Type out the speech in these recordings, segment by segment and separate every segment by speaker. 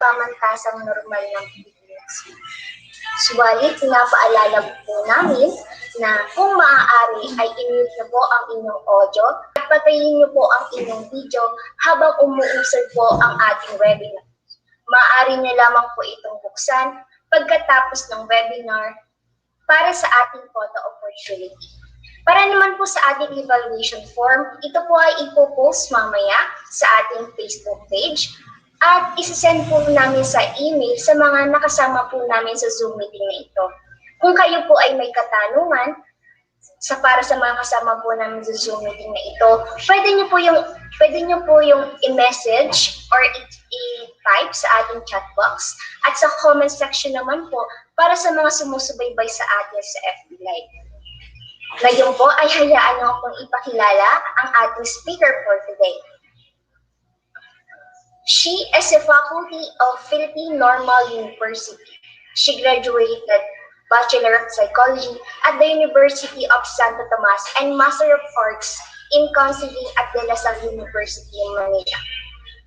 Speaker 1: pamantasang normal ng Pilipinas. Subalit, pinapaalala po namin na kung maaari ay i-mute niyo po ang inyong audio at patayin niyo po ang inyong video habang umuusad po ang ating webinar. Maaari niyo lamang po itong buksan pagkatapos ng webinar para sa ating photo opportunity. Para naman po sa ating evaluation form, ito po ay ipopost mamaya sa ating Facebook page at isasend po namin sa email sa mga nakasama po namin sa Zoom meeting na ito. Kung kayo po ay may katanungan para sa mga kasama po namin sa Zoom meeting na ito, pwede niyo po yung i-message or i-type sa ating chat box at sa comment section naman po para sa mga sumusubaybay sa atin sa FB Live. Ngayon po ay hayaan niyo akong ipakilala ang ating speaker for today. She is a faculty of Philippine Normal University. She graduated Bachelor of Psychology at the University of Santo Tomas and Master of Arts in Counseling at De La Salle University in Manila.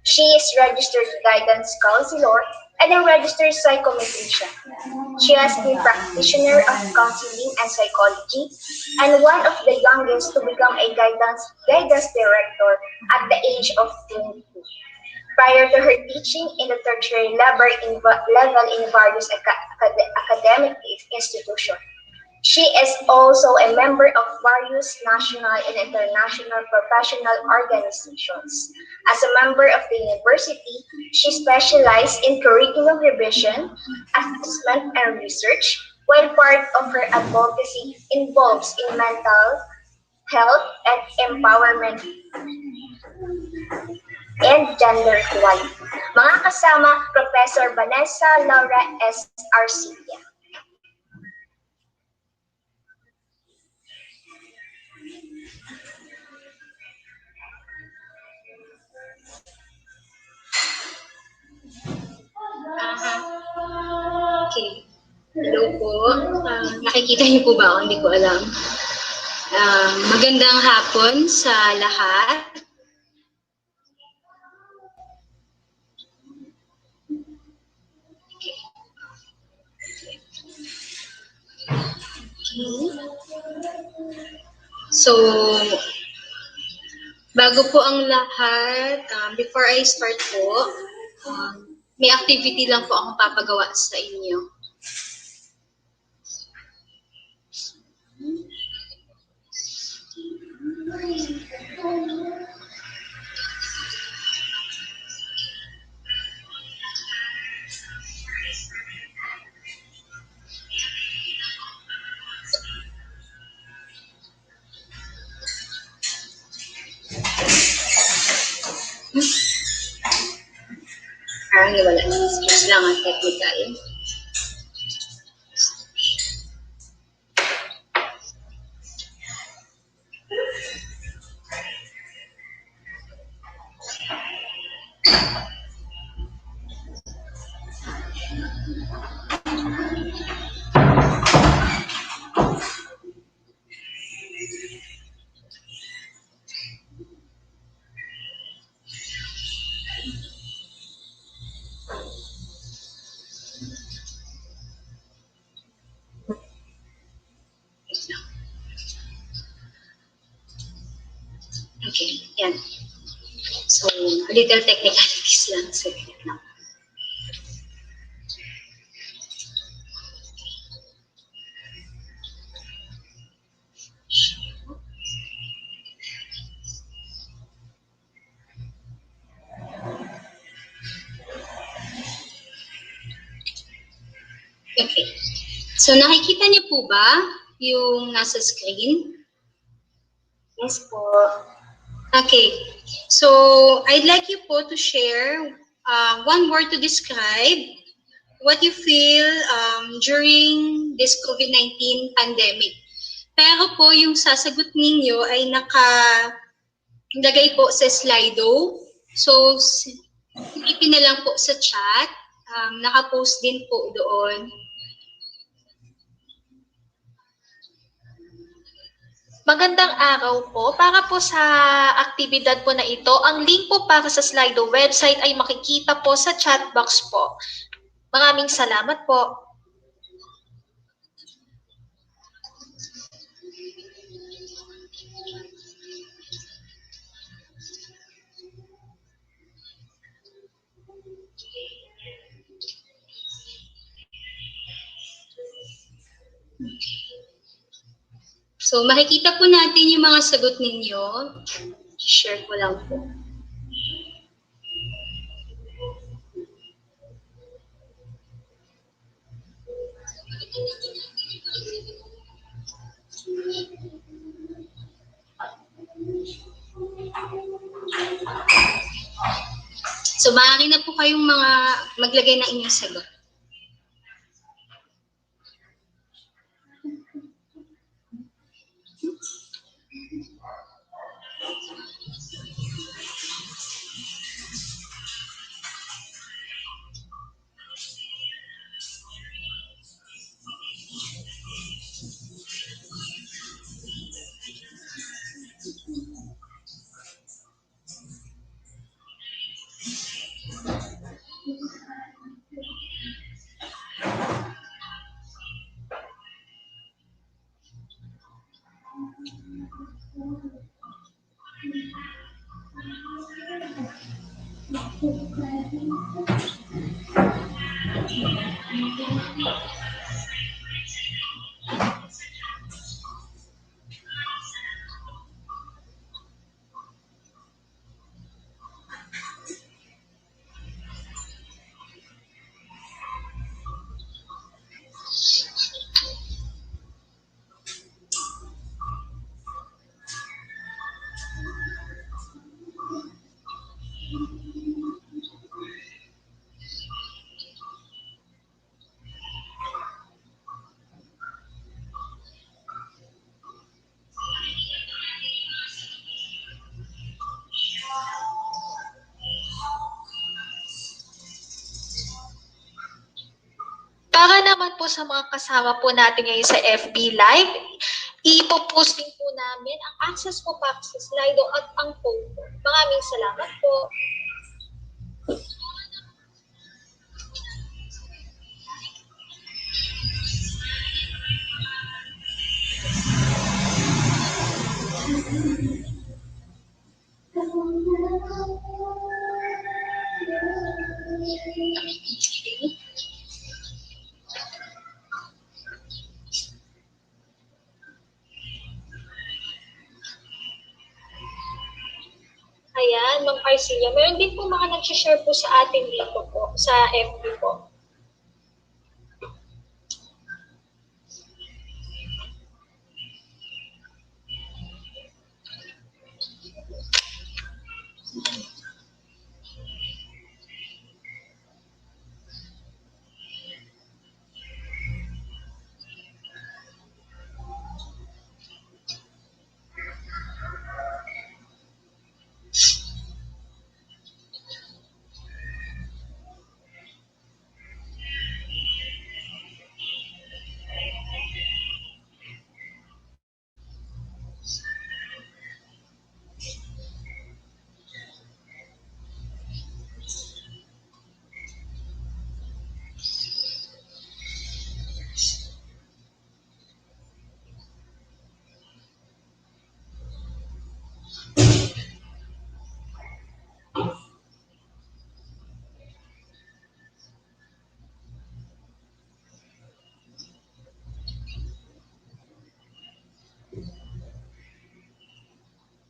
Speaker 1: She is registered guidance counselor and a registered psychometrician. She has been practitioner of counseling and psychology and one of the youngest to become a guidance director at the age of 22. Prior to her teaching in the tertiary level in various academic institutions. She is also a member of various national and international professional organizations. As a member of the university, she specialized in curriculum revision, assessment, and research, while part of her advocacy involves in mental health and empowerment and gender equality. Mga kasama, Professor Vanessa Laura Arcilla.
Speaker 2: Okay. Hello po. Nakikita niyo po ba ako? Hindi ko alam. Magandang hapon sa lahat. So, bago po ang lahat, before I start po, may activity lang po akong papagawa sa inyo. Parang wala. Excuse lang ang technical. Okay, yan. So, a little technicalities lang. So, lang. Okay. So, nakikita niyo po ba yung nasa screen?
Speaker 1: Yes po.
Speaker 2: Okay. So, I'd like you po to share one word to describe what you feel during this COVID-19 pandemic. Pero po, yung sasagot ninyo ay nakalagay po sa Slido. So, ipin na lang po sa chat. Nakapost din po doon.
Speaker 3: Magandang araw po. Para po sa aktibidad po na ito, ang link po para sa Slido website ay makikita po sa chat box po. Maraming salamat po.
Speaker 2: So, makikita po natin yung mga sagot ninyo. Share ko lang po. So, maaari na po kayong maglagay ng inyong sagot.
Speaker 3: Para naman po sa mga kasama po natin ngayon sa FB Live, ipopost din po namin ang access po para sa Slido at ang photo. Maraming salamat po. Ayan, Ma'am Arcilla. Meron din po mga nag-share po sa atin dito po, sa FB po.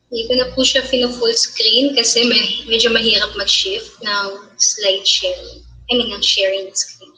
Speaker 2: Hindi ko na po siya full screen kasi medyo mahirap mag-shift ng slide sharing. Ng sharing screen.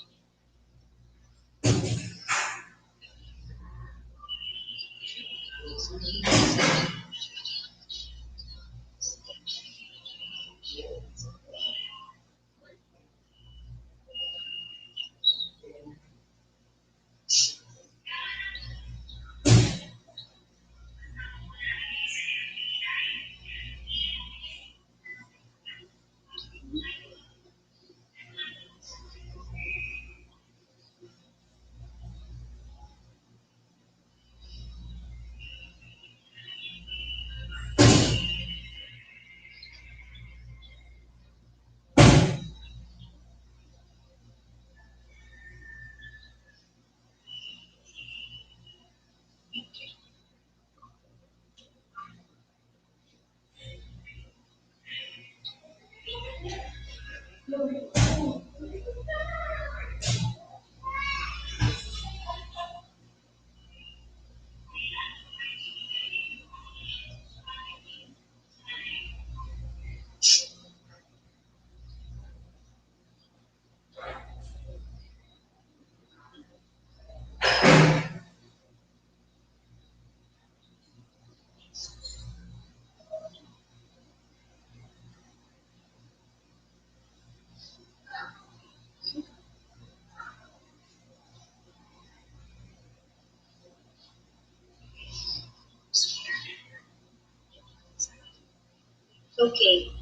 Speaker 2: Okay.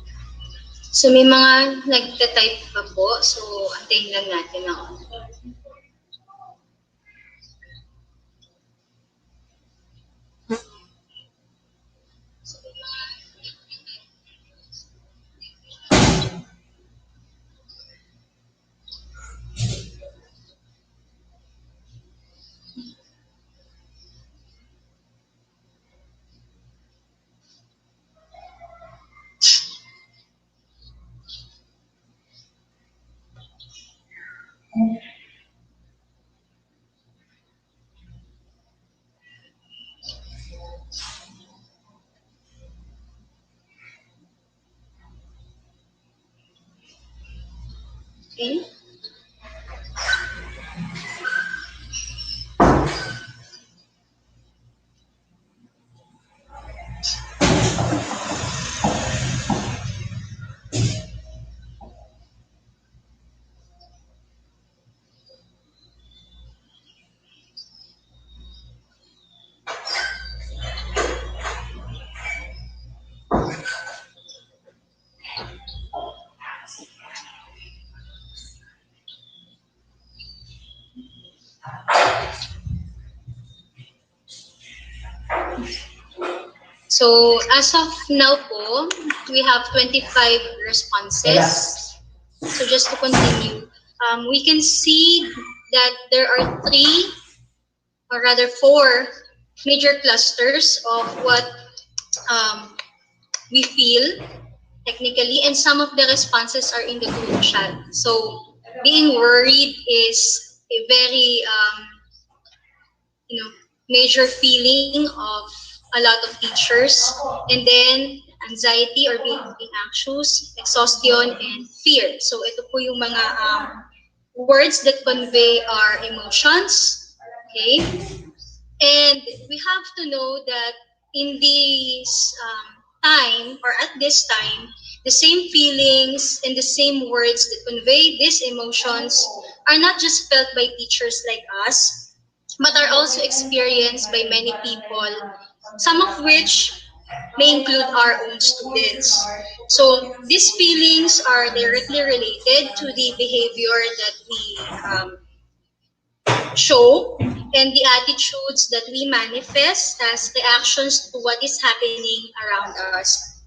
Speaker 2: So may mga nagta-type pa po. So antayin lang natin ako. Okay. So as of now po, we have 25 responses. So just to continue, we can see that there are three, or rather four, major clusters of what we feel technically, and some of the responses are in the group chat. So being worried is a very major feeling of a lot of teachers, and then anxiety or being anxious, exhaustion, and fear. So ito po yung mga words that convey our emotions. Okay, and we have to know that in this time, or at this time, the same feelings and the same words that convey these emotions are not just felt by teachers like us, but are also experienced by many people, some of which may include our own students. So these feelings are directly related to the behavior that we show and the attitudes that we manifest as reactions to what is happening around us.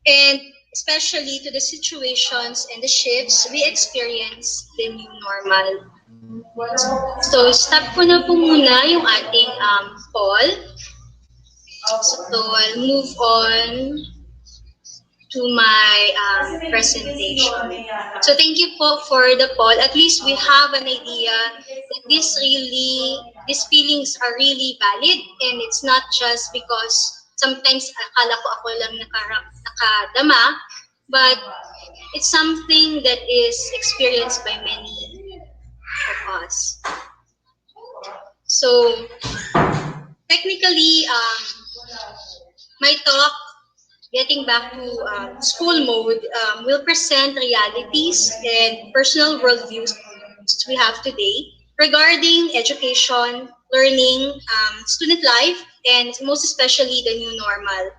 Speaker 2: And especially to the situations and the shifts we experience the new normal. So, stop ko na po muna yung ating poll. So, I'll move on to my presentation. So, thank you po for the poll. At least we have an idea that these feelings are really valid, and it's not just because sometimes akala ko ako lang nakadama, but it's something that is experienced by many of us. So, technically, my talk, getting back to school mode, will present realities and personal worldviews we have today regarding education, learning, student life, and most especially the new normal.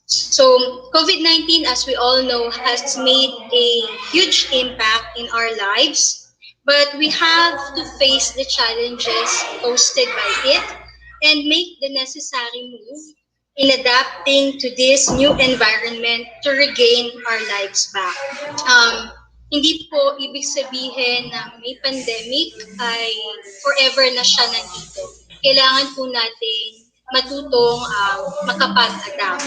Speaker 2: So, COVID-19, as we all know, has made a huge impact in our lives, but we have to face the challenges posed by it and make the necessary move in adapting to this new environment to regain our lives back. Hindi po ibig sabihin na may pandemic ay forever na siya nandito. Kailangan po natin matutong makapag-adapt.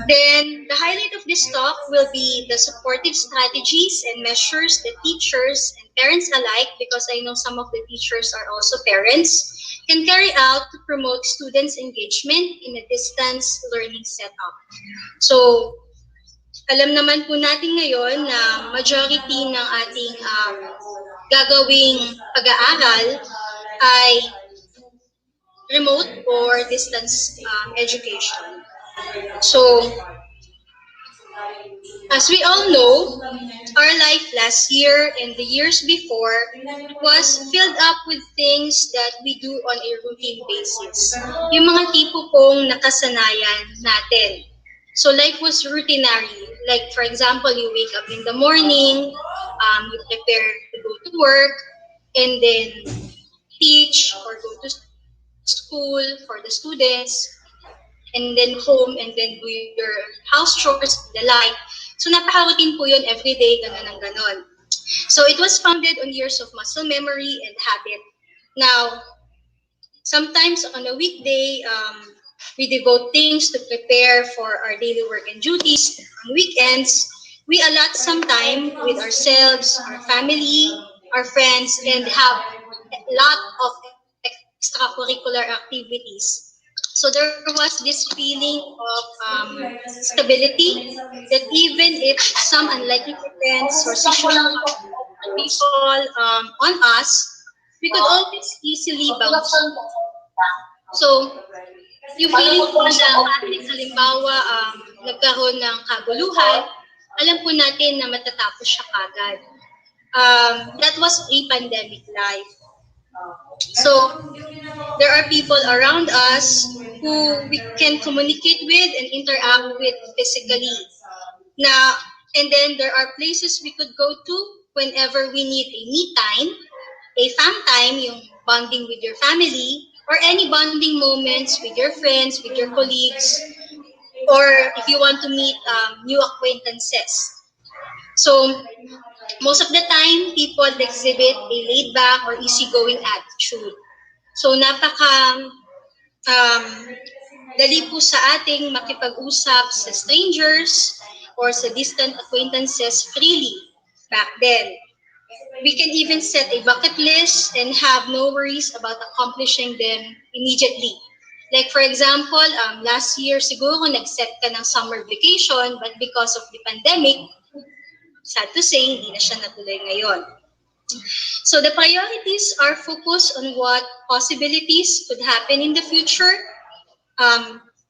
Speaker 2: Then, the highlight of this talk will be the supportive strategies and measures that teachers and parents alike, because I know some of the teachers are also parents, can carry out to promote students' engagement in a distance learning setup. So, alam naman po natin ngayon na majority ng ating gagawing pag-aaral ay remote or distance education. So, as we all know, our life last year and the years before was filled up with things that we do on a routine basis. Yung mga tipo pong nakasanayan natin. So life was routinary. Like for example, you wake up in the morning, you prepare to go to work, and then teach or go to school for the students, and then home, and then do your house chores, the like. So napaka-routine po yun everyday, ganun ang ganon. So it was founded on years of muscle memory and habit. Now, sometimes on a weekday, we devote things to prepare for our daily work and duties. On weekends, we allot some time with ourselves, our family, our friends, and have a lot of extracurricular activities. So there was this feeling of stability that even if some unlikely events or situations people on us, we could always easily bounce. So, yung feeling po na kahit halimbawa nagkaroon ng kaguluhan, alam po natin na matatapos siya kagad. That was pre-pandemic life. So, there are people around us who we can communicate with and interact with physically. Now, and then there are places we could go to whenever we need a me time, a fam time, yung bonding with your family, or any bonding moments with your friends, with your colleagues, or if you want to meet new acquaintances. So, most of the time, people exhibit a laid-back or easygoing attitude. So, dali po sa ating makipag-usap sa strangers or sa distant acquaintances freely back then. We can even set a bucket list and have no worries about accomplishing them immediately. Like for example, last year siguro nag-set ka ng summer vacation, but because of the pandemic, sad to say, hindi na siya natuloy ngayon. So the priorities are focused on what possibilities could happen in the future.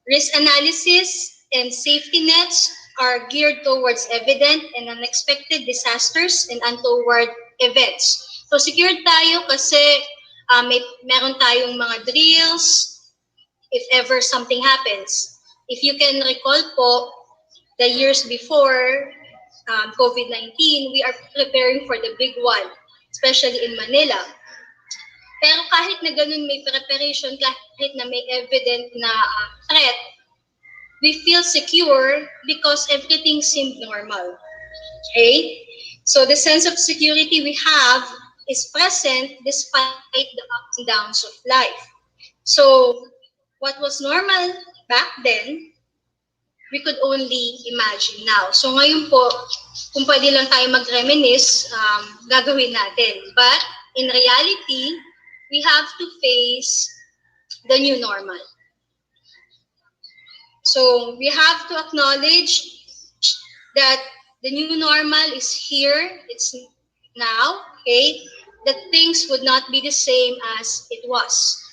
Speaker 2: Risk analysis and safety nets are geared towards evident and unexpected disasters and untoward events. So secured tayo kasi meron tayong mga drills if ever something happens. If you can recall po, the years before COVID-19, we are preparing for the big one, especially in Manila. Pero kahit na ganun may preparation, kahit na may evident na threat, we feel secure because everything seemed normal. Okay? So the sense of security we have is present despite the ups and downs of life. So what was normal back then, we could only imagine now. So ngayon po, kung pwede lang tayo mag-reminisce, gagawin natin. But in reality, we have to face the new normal. So we have to acknowledge that the new normal is here, it's now, okay? That things would not be the same as it was.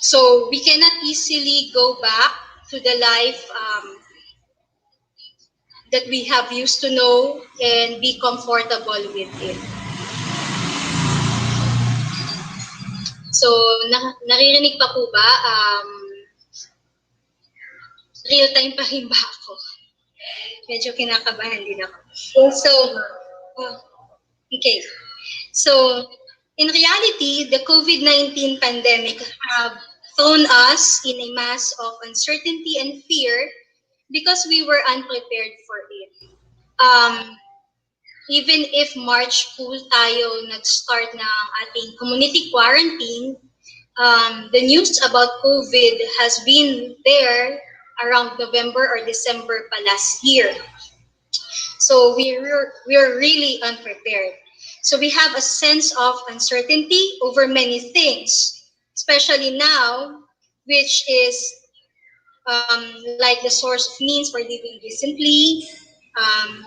Speaker 2: So we cannot easily go back to the life that we have used to know and be comfortable with it. So, naririnig pa po ba? Real time pa rin ba ako? Medyo kinakabahan din ako. So, okay. So, in reality, the COVID-19 pandemic have thrown us in a mass of uncertainty and fear because we were unprepared for it. even if March po tayo nag-start ng ating community quarantine, the news about COVID has been there around November or December pa last year. So we're really unprepared. So we have a sense of uncertainty over many things, especially now, which is like the source of means for living decently, um,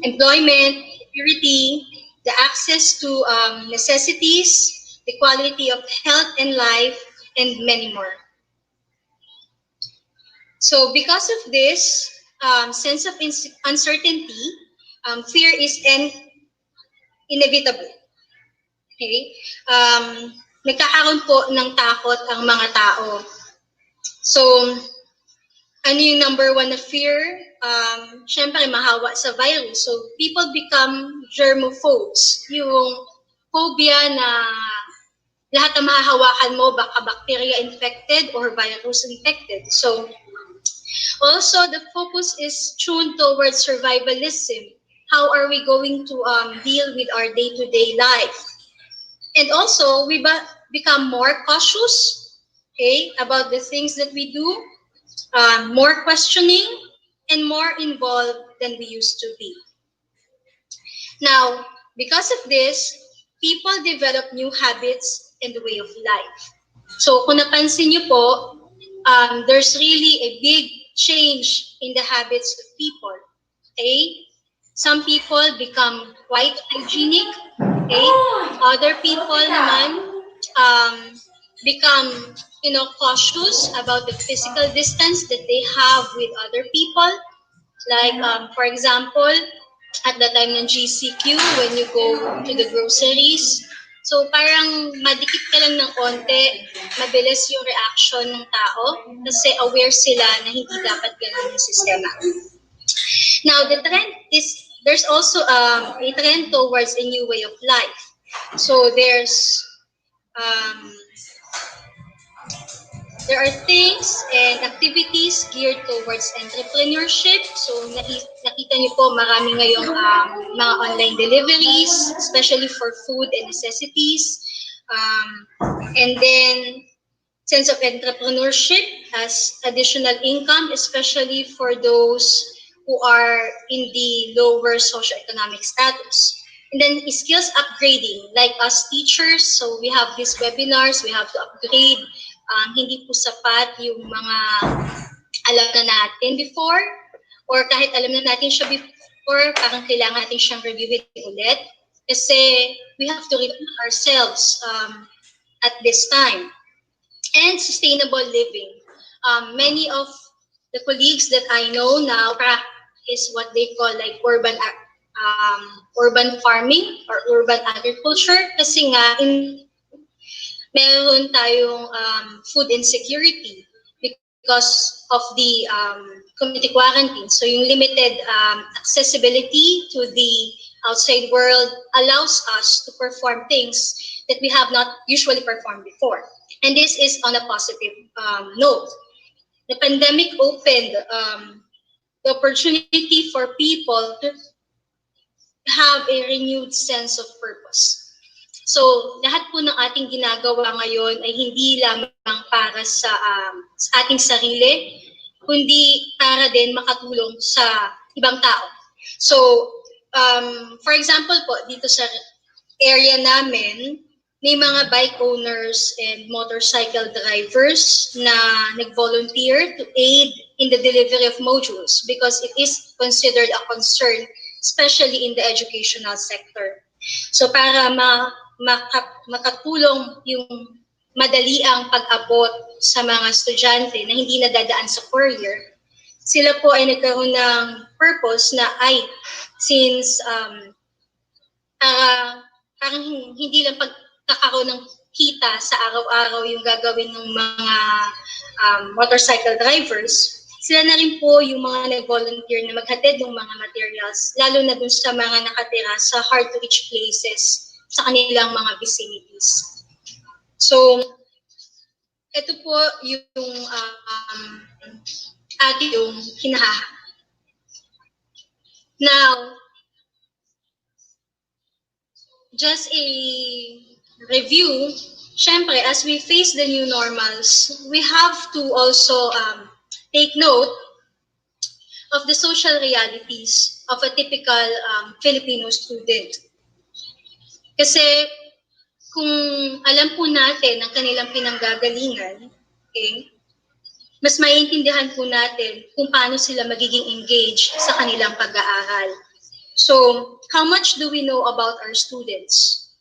Speaker 2: employment, security, the access to necessities, the quality of health and life, and many more. So because of this sense of uncertainty, fear is inevitable. Okay? Nagkakaroon po ng takot ang mga tao. So, ano yung number one na fear? Siyempre, mahawa sa virus. So, people become germophobes. Yung phobia na lahat na mahahawakan mo, baka bacteria infected or virus infected. So, also, the focus is tuned towards survivalism. How are we going to deal with our day-to-day life? And also, we become more cautious, okay, about the things that we do, more questioning, and more involved than we used to be. Now, because of this, people develop new habits and way of life. So, kung napansin niyo po, there's really a big change in the habits of people. Okay? Some people become quite hygienic. Okay? Other people naman become, cautious about the physical distance that they have with other people. Like, for example, at the time ng GCQ, when you go to the groceries, so parang madikit ka lang ng konti, mabilis yung reaction ng tao kasi aware sila na hindi dapat ganun yung sistema. Now, the trend is, there's also a trend towards a new way of life. So there are things and activities geared towards entrepreneurship. So nakita niyo po marami ngayong mga online deliveries, especially for food and necessities. And then sense of entrepreneurship as additional income, especially for those who are in the lower socioeconomic status. And then skills upgrading, like us teachers, so we have these webinars, we have to upgrade. Hindi po sapat yung mga alam na natin before, or kahit alam na natin siya before, parang kailangan natin siyang reviewin ulit. Kasi we have to remind ourselves at this time. And sustainable living. Many of the colleagues that I know now practice what they call like urban farming or urban agriculture kasi nga meron tayong food insecurity because of the community quarantine. So yung limited accessibility to the outside world allows us to perform things that we have not usually performed before. And this is on a positive note. The pandemic opened the opportunity for people to have a renewed sense of purpose. So, lahat po ng ating ginagawa ngayon ay hindi lamang para sa ating sarili, kundi para din makatulong sa ibang tao. So, for example po, dito sa area namin, may mga bike owners and motorcycle drivers na nag-volunteer to aid in the delivery of modules because it is considered a concern, especially in the educational sector. So para makatulong yung madali ang pag-abot sa mga estudyante na hindi nadadaan sa courier, sila po ay nagkaroon ng purpose na since parang hindi lang pagkakaroon ng kita sa araw-araw yung gagawin ng mga motorcycle drivers, sila na rin po yung mga nag-volunteer na maghatid ng mga materials, lalo na dun sa mga nakatira sa hard-to-reach places sa kanilang mga vicinities. So, ito po yung ating yung hinahaha. Now, just a review, syempre, as we face the new normals, we have to also take note of the social realities of a typical Filipino student. Kasi kung alam po natin ang kanilang pinanggagalingan, okay, mas maiintindihan po natin kung paano sila magiging engaged sa kanilang pag-aaral. So, how much do we know about our students?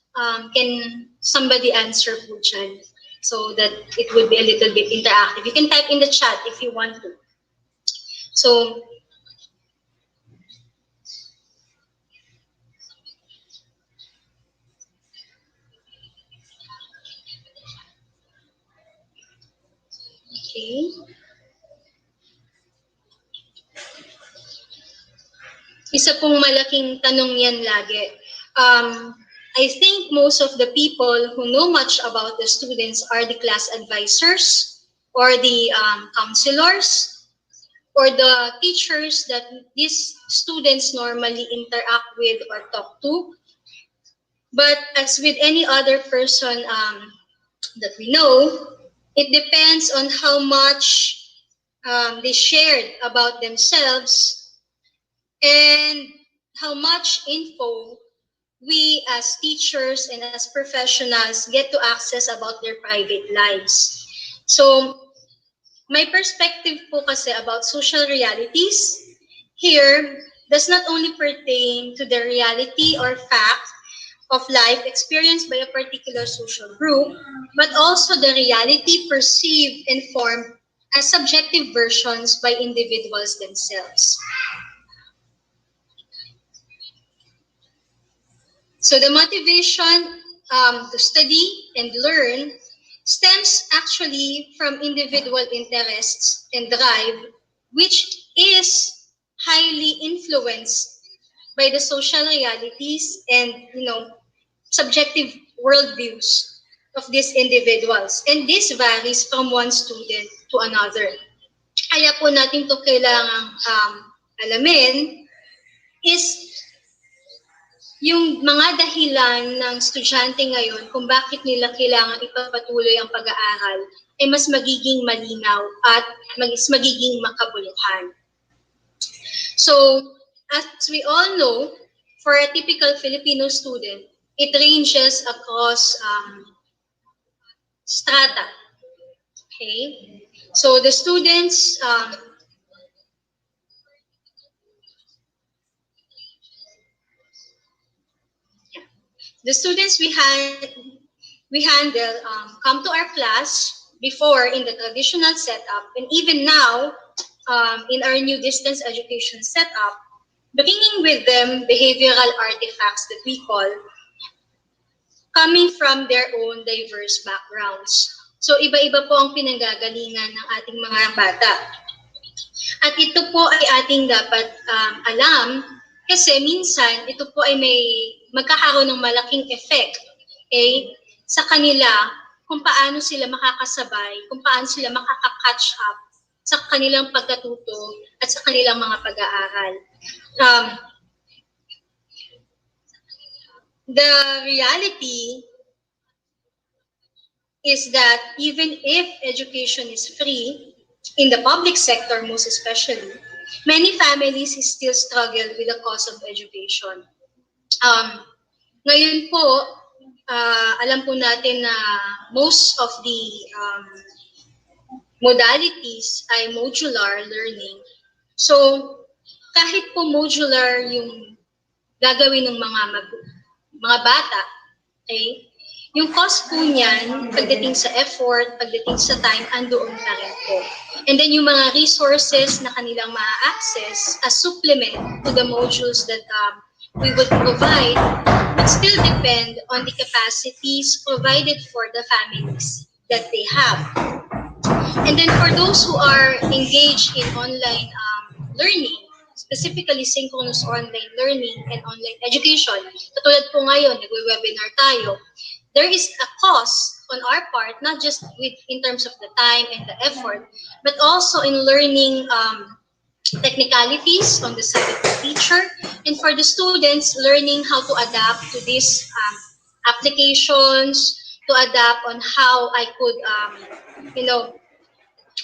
Speaker 2: Can somebody answer po dyan? So that it would be a little bit interactive. You can type in the chat if you want to. So, okay. Isa pong malaking tanong yan lagi. I think most of the people who know much about the students are the class advisors or the counselors or the teachers that these students normally interact with or talk to. But as with any other person that we know, it depends on how much they shared about themselves and how much info we as teachers and as professionals get to access about their private lives. So, my perspective po kasi about social realities here does not only pertain to the reality or fact of life experienced by a particular social group, but also the reality perceived and formed as subjective versions by individuals themselves. So the motivation to study and learn stems actually from individual interests and drive, which is highly influenced by the social realities and subjective worldviews of these individuals. And this varies from one student to another. Kaya po natin to kailangang alamin is yung mga dahilan ng estudyante ngayon kung bakit nila kailangan ipagpatuloy ang pag-aaral ay mas magiging malinaw at mas magiging makabuluhan. So, as we all know, for a typical Filipino student, it ranges across strata. Okay? So, the students we handle come to our class before in the traditional setup and even now in our new distance education setup, bringing with them behavioral artifacts that we call coming from their own diverse backgrounds. So iba-iba po ang pinanggagalingan ng ating mga bata. At ito po ay ating dapat alam kasi minsan ito po ay may magkakaroon ng malaking effect sa kanila kung paano sila makakasabay, kung paano sila makaka-catch up sa kanilang pagkatuto at sa kanilang mga pag-aaral. The reality is that even if education is free, in the public sector most especially, many families still struggle with the cost of education. Ngayon po, alam po natin na most of the modalities ay modular learning. So, kahit po modular yung gagawin ng mga bata, yung cost po niyan, pagdating sa effort, pagdating sa time, andoon na rin po. And then yung mga resources na kanilang ma-access as supplement to the modules that we would provide would still depend on the capacities provided for the families that they have. And then for those who are engaged in online learning, specifically synchronous online learning and online education, katulad po ngayon, nagwe-webinar tayo, there is a cost on our part, not just in terms of the time and the effort, but also in learning technicalities on the side of the teacher, and for the students, learning how to adapt to this applications to adapt on how I could,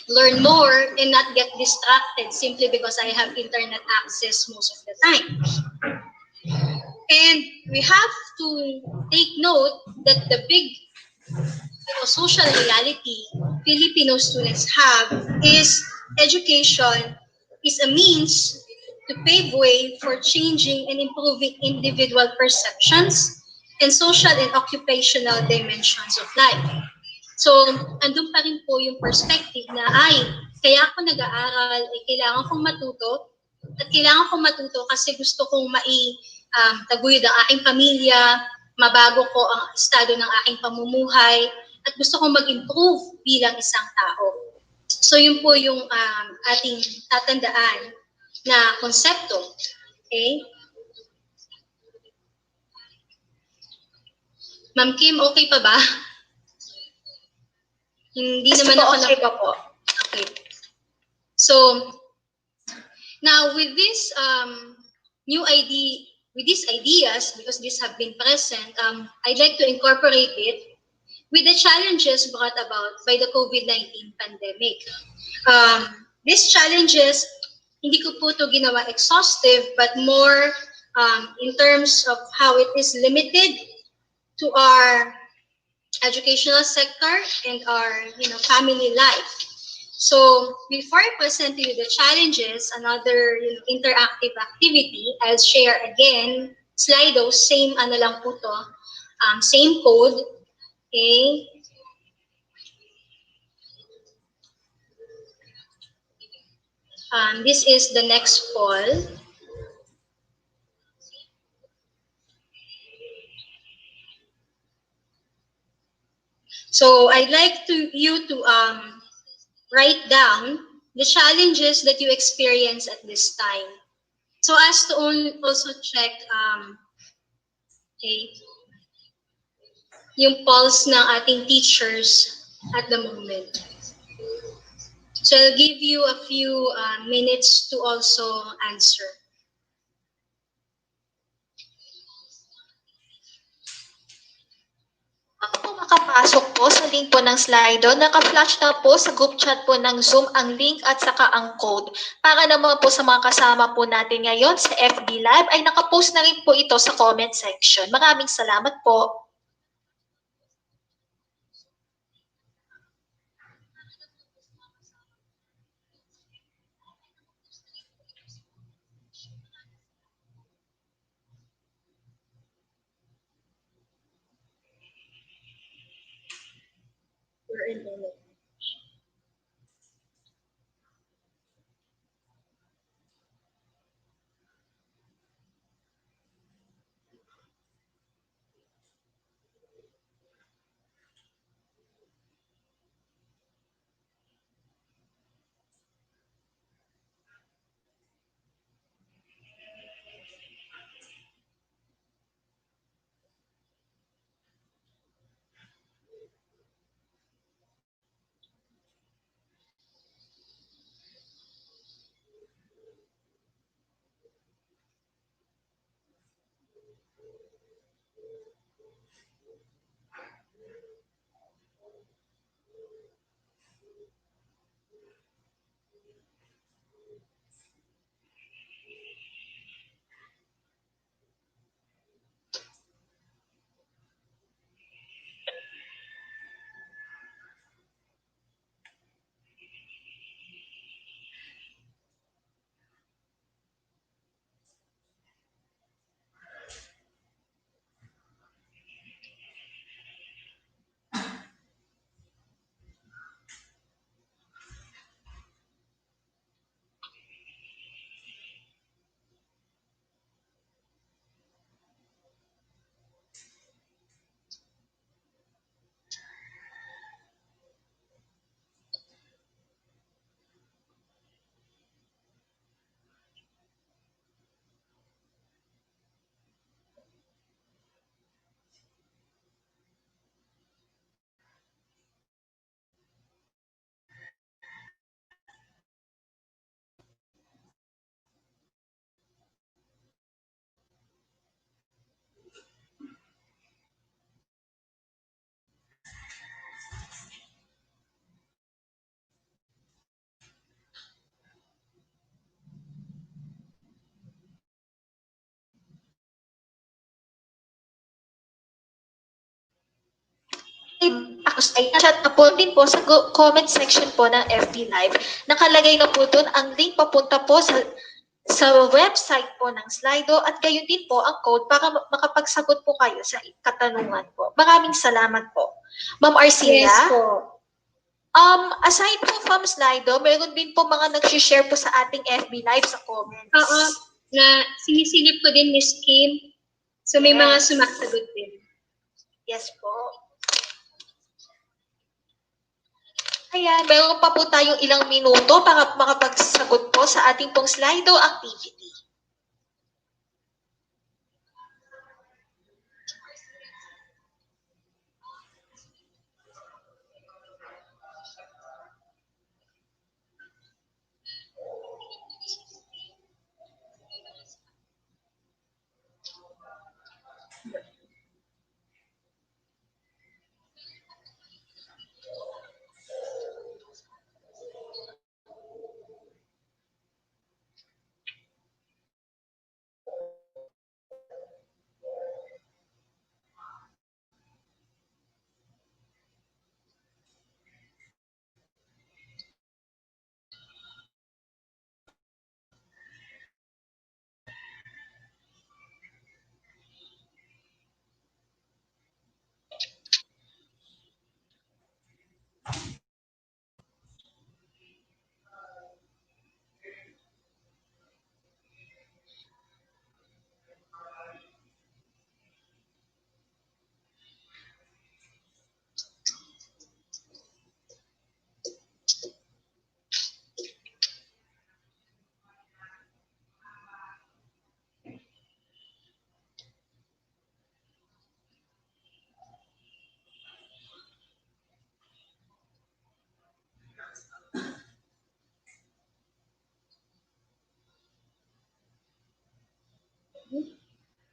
Speaker 2: learn more and not get distracted simply because I have internet access most of the time. And we have to take note that the big social reality Filipino students have is education is a means to pave way for changing and improving individual perceptions and social and occupational dimensions of life. So, andun pa rin po yung perspective na, kaya ako nag-aaral, kailangan kong matuto. At kailangan kong matuto kasi gusto kong taguyod ang aking pamilya, mabago ko ang estado ng aking pamumuhay, at gusto kong mag-improve bilang isang tao. So, yun po yung ating tatandaan na konsepto. Okay? Ma'am Kim, okay pa ba? Hindi naman ako
Speaker 3: okay pa po.
Speaker 2: Okay. So, now with this with these ideas, because these have been present, I'd like to incorporate it with the challenges brought about by the COVID-19 pandemic. These challenges, hindi ko po ito ginawa exhaustive, but more in terms of how it is limited to our educational sector and our family life. So before I present to you the challenges, another interactive activity, I'll share again Slido, same lang po to, same code. Okay. This is the next poll. So I'd like you to write down the challenges that you experience at this time. So as to also check yung pulse ng ating teachers at the moment. So I'll give you a few minutes to also answer.
Speaker 3: Kung makapasok po sa link po ng Slido, naka-flash na po sa group chat po ng Zoom ang link at saka ang code. Para naman po sa mga kasama po natin ngayon sa FB Live ay nakapost na rin po ito sa comment section. Maraming salamat po.
Speaker 2: We're in the
Speaker 3: Tapos ay chat na po din po sa comment section po ng FB Live. Nakalagay na po doon ang link papunta po sa website po ng Slido at gayon din po ang code para makapagsagot po kayo sa katanungan po. Maraming salamat po. Ma'am Arcilla?
Speaker 2: Yes po.
Speaker 3: Aside po from Slido, meron din po mga nag-share po sa ating FB Live sa comments.
Speaker 2: Oo, na sinisilip ko din, Miss Kim. So may mga
Speaker 3: Yes.
Speaker 2: sumasagot din.
Speaker 3: Yes po. Ayan, meron pa po tayong ilang minuto para makapagsagot po sa ating pong Slido activity.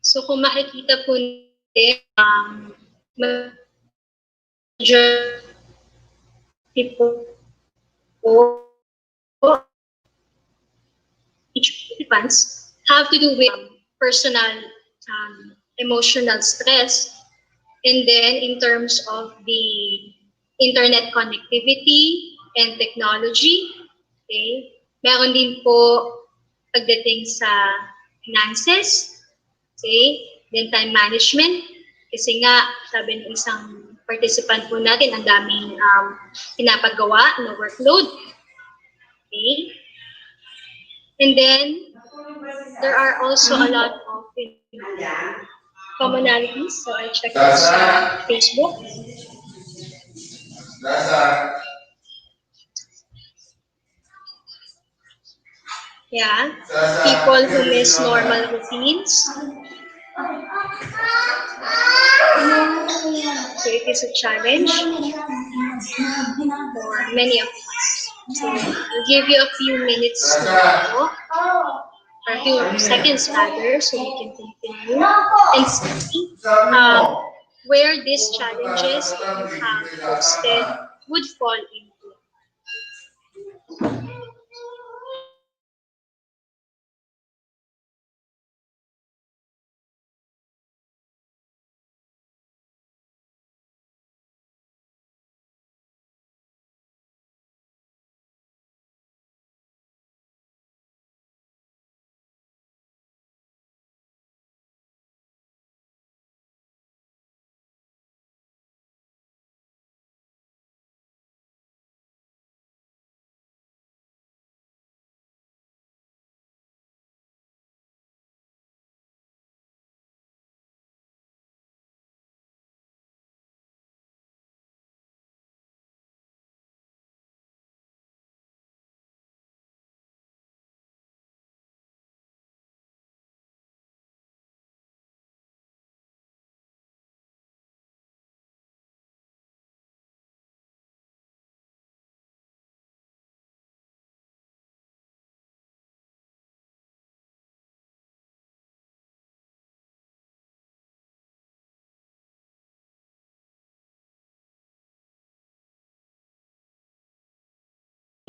Speaker 2: So kung makikita po natin, majority po each participants have to do with personal emotional stress. And then in terms of the internet connectivity and technology, okay, meron din po pagdating sa finances, okay, then time management, kasi nga, sabi ng isang participant po natin, ang daming pinapagawa na workload, okay. And then, there are also a lot of commonalities. So I checked this on Facebook. Yeah, people who miss normal routines. So it is a challenge for many of us. So I'll give you a few minutes now, or a few seconds rather, so we can continue and see where these challenges that you have posted would fall into.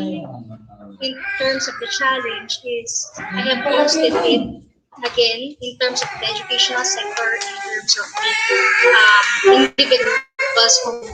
Speaker 2: In terms of the challenge is, I have posted it again in terms of the educational sector, in terms of the individuals who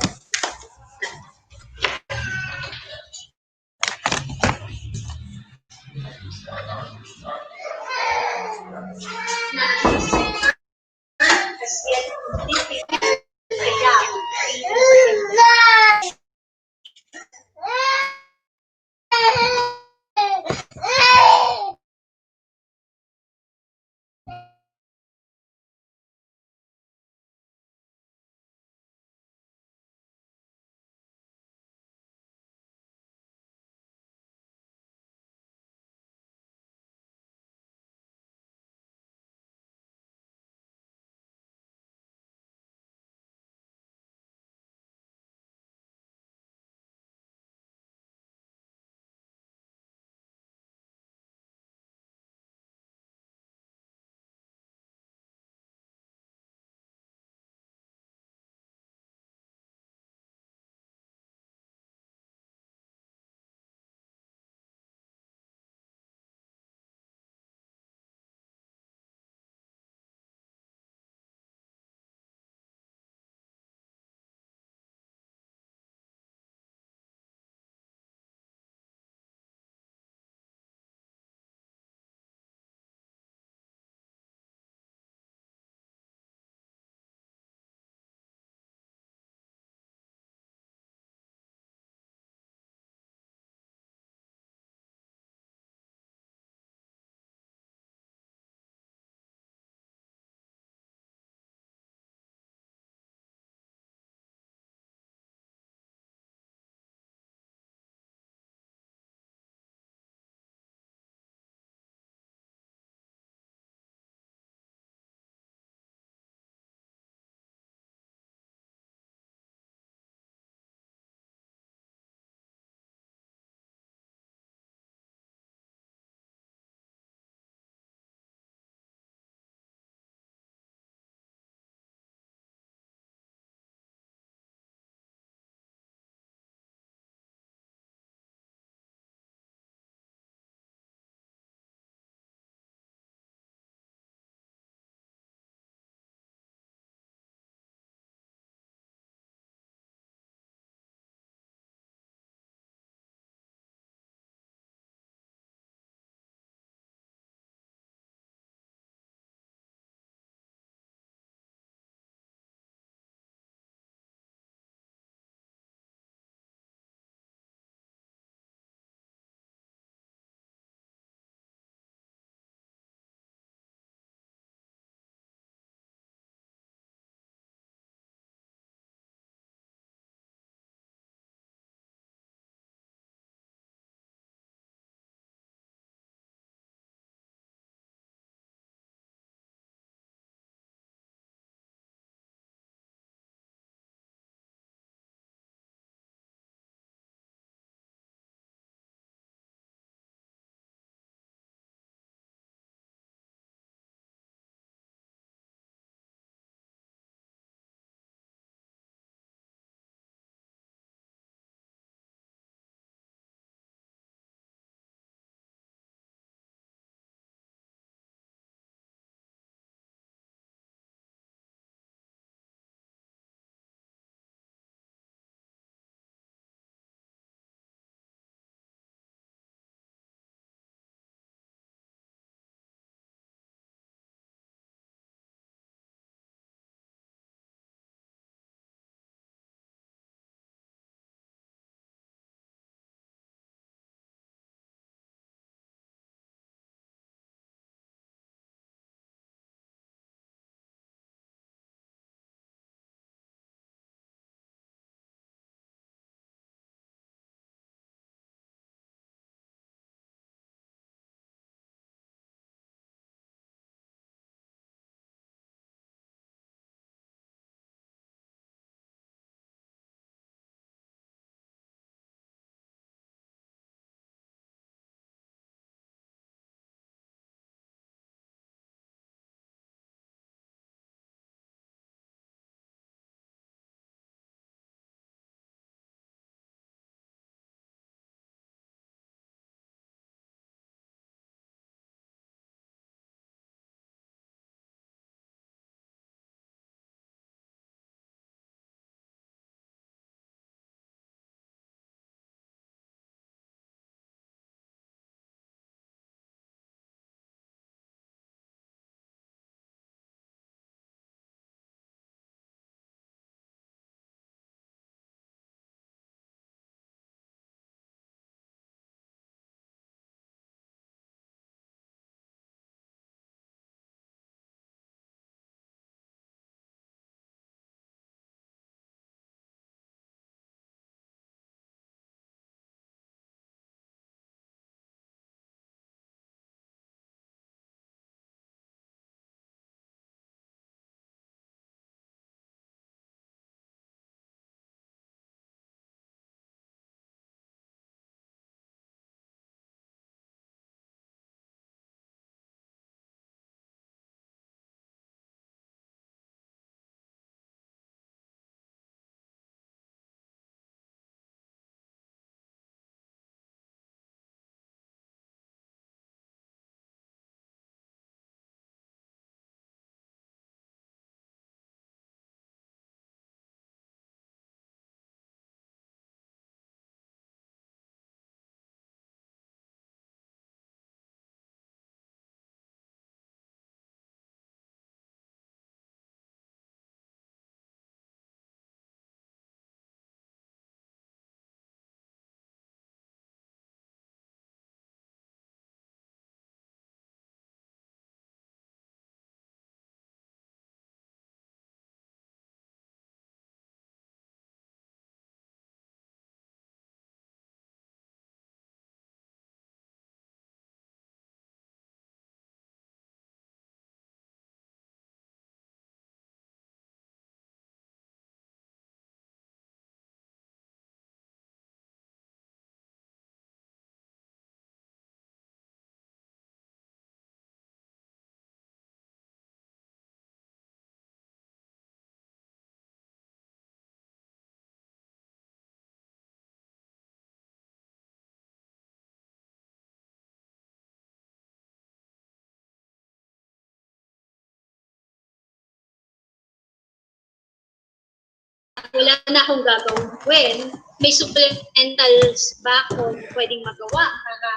Speaker 2: wala na akong gagawin, may supplementals ba ako pwedeng magawa para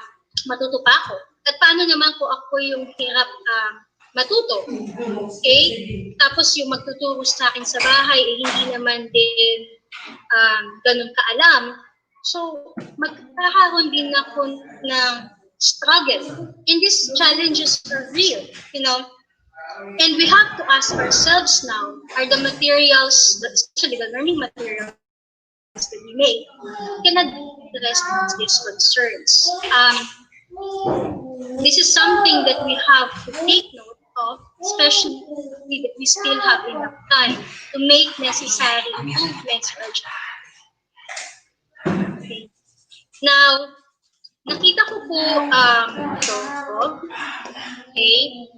Speaker 2: matuto pa ako? At paano naman kung ako yung hirap matuto? Okay? Tapos yung magtuturo sa akin sa bahay, hindi naman din ganun kaalam. So, magkakaroon din ako ng struggle. And these challenges are real, you know. And we have to ask ourselves now, are the materials, especially the learning materials that we make, can address these concerns? This is something that we have to take note of, especially that we still have enough time to make necessary improvements for our child. Okay. Now, nakita ko po ito. Okay.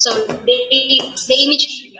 Speaker 2: So the image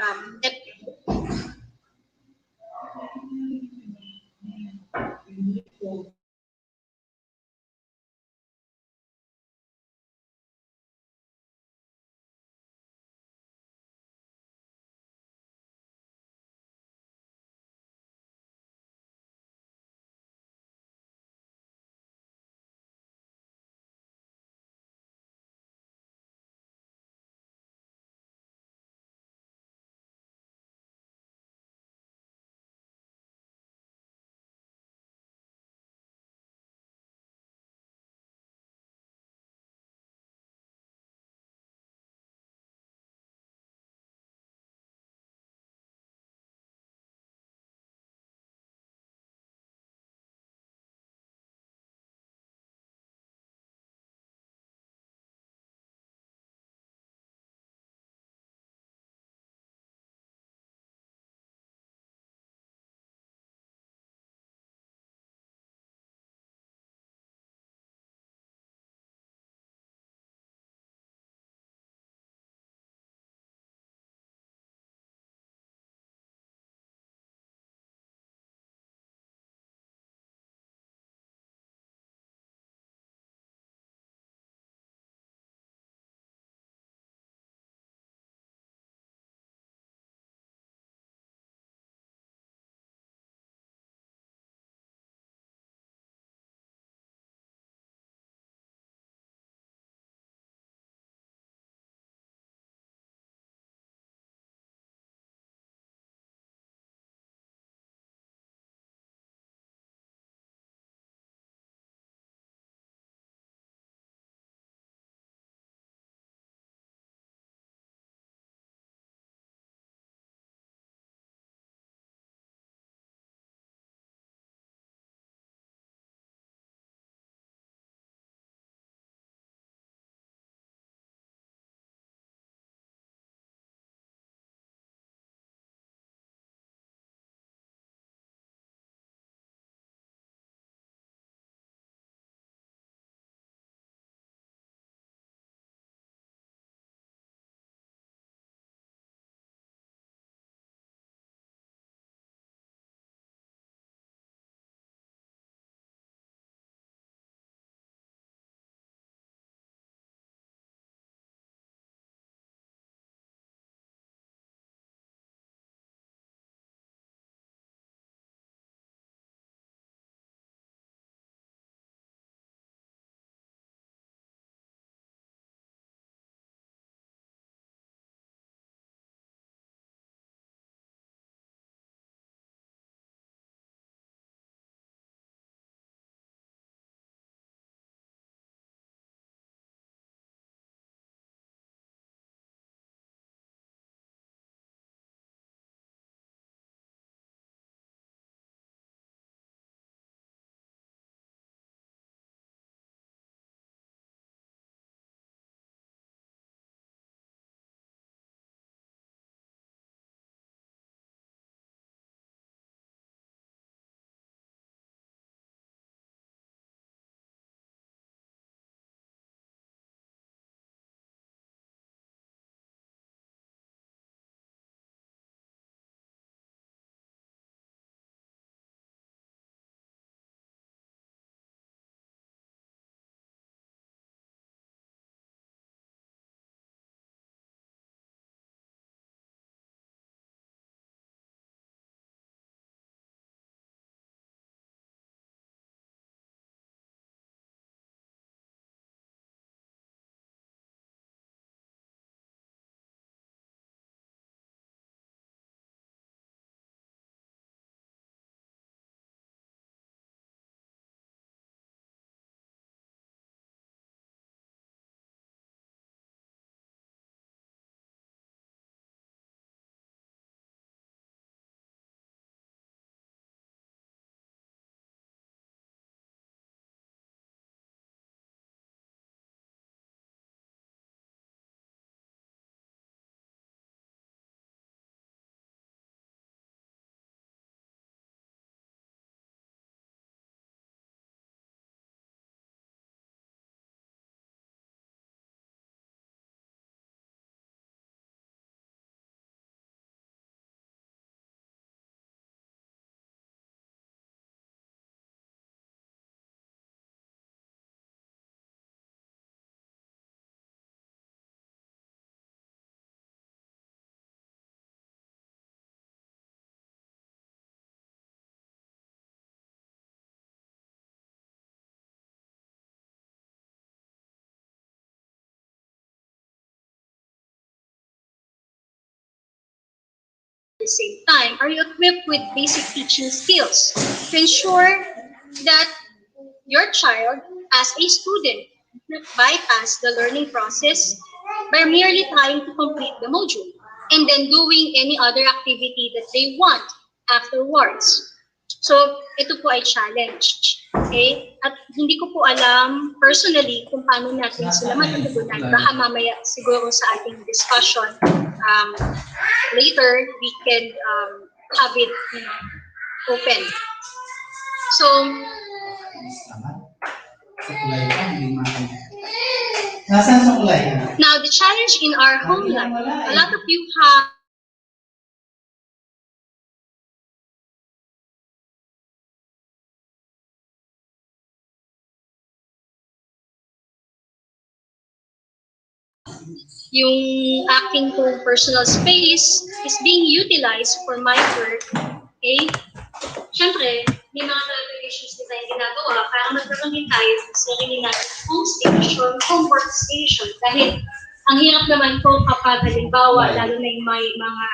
Speaker 2: same time, are you equipped with basic teaching skills to ensure that your child, as a student, not bypass the learning process by merely trying to complete the module and then doing any other activity that they want afterwards. So, ito po ay challenge. Okay? At hindi ko po alam personally kung paano natin sila matutugunan. Baka mamaya siguro sa ating discussion later, we can have it open. So, now the challenge in our home life, a lot of you have yung aking home personal space is being utilized for my work. Okay? Siyempre, may mga calculations din tayong ginagawa para magkaroon din tayo sa sarili natin home station, home workstation. Dahil ang hirap naman po kapag halimbawa, lalo na yung may mga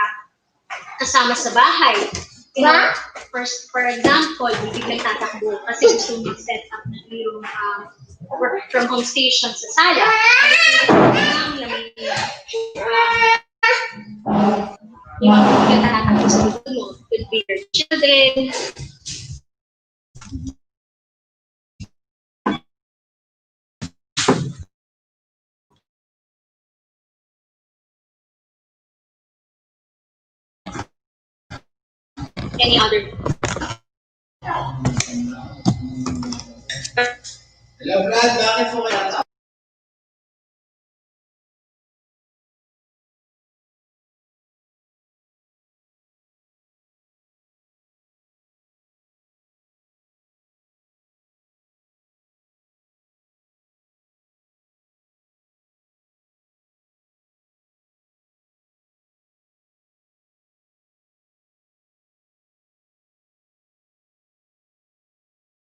Speaker 2: kasama sa bahay. You know, for example, bibiglang tatakbo kasi gusto mo set up na yung work from home station sa sala. Yung mga bibiglang tatakbo sa likod mo could be your children, any other.
Speaker 4: Hello, Brad. Bakit po kaya?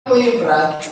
Speaker 4: Po yung Brad.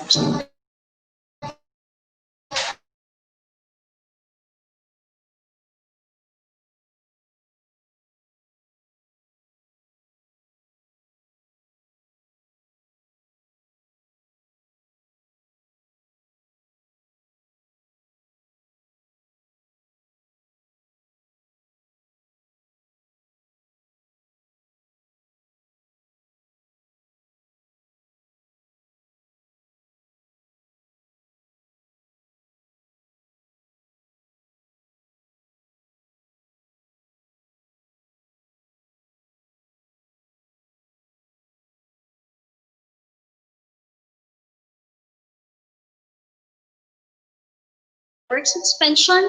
Speaker 2: Work suspension,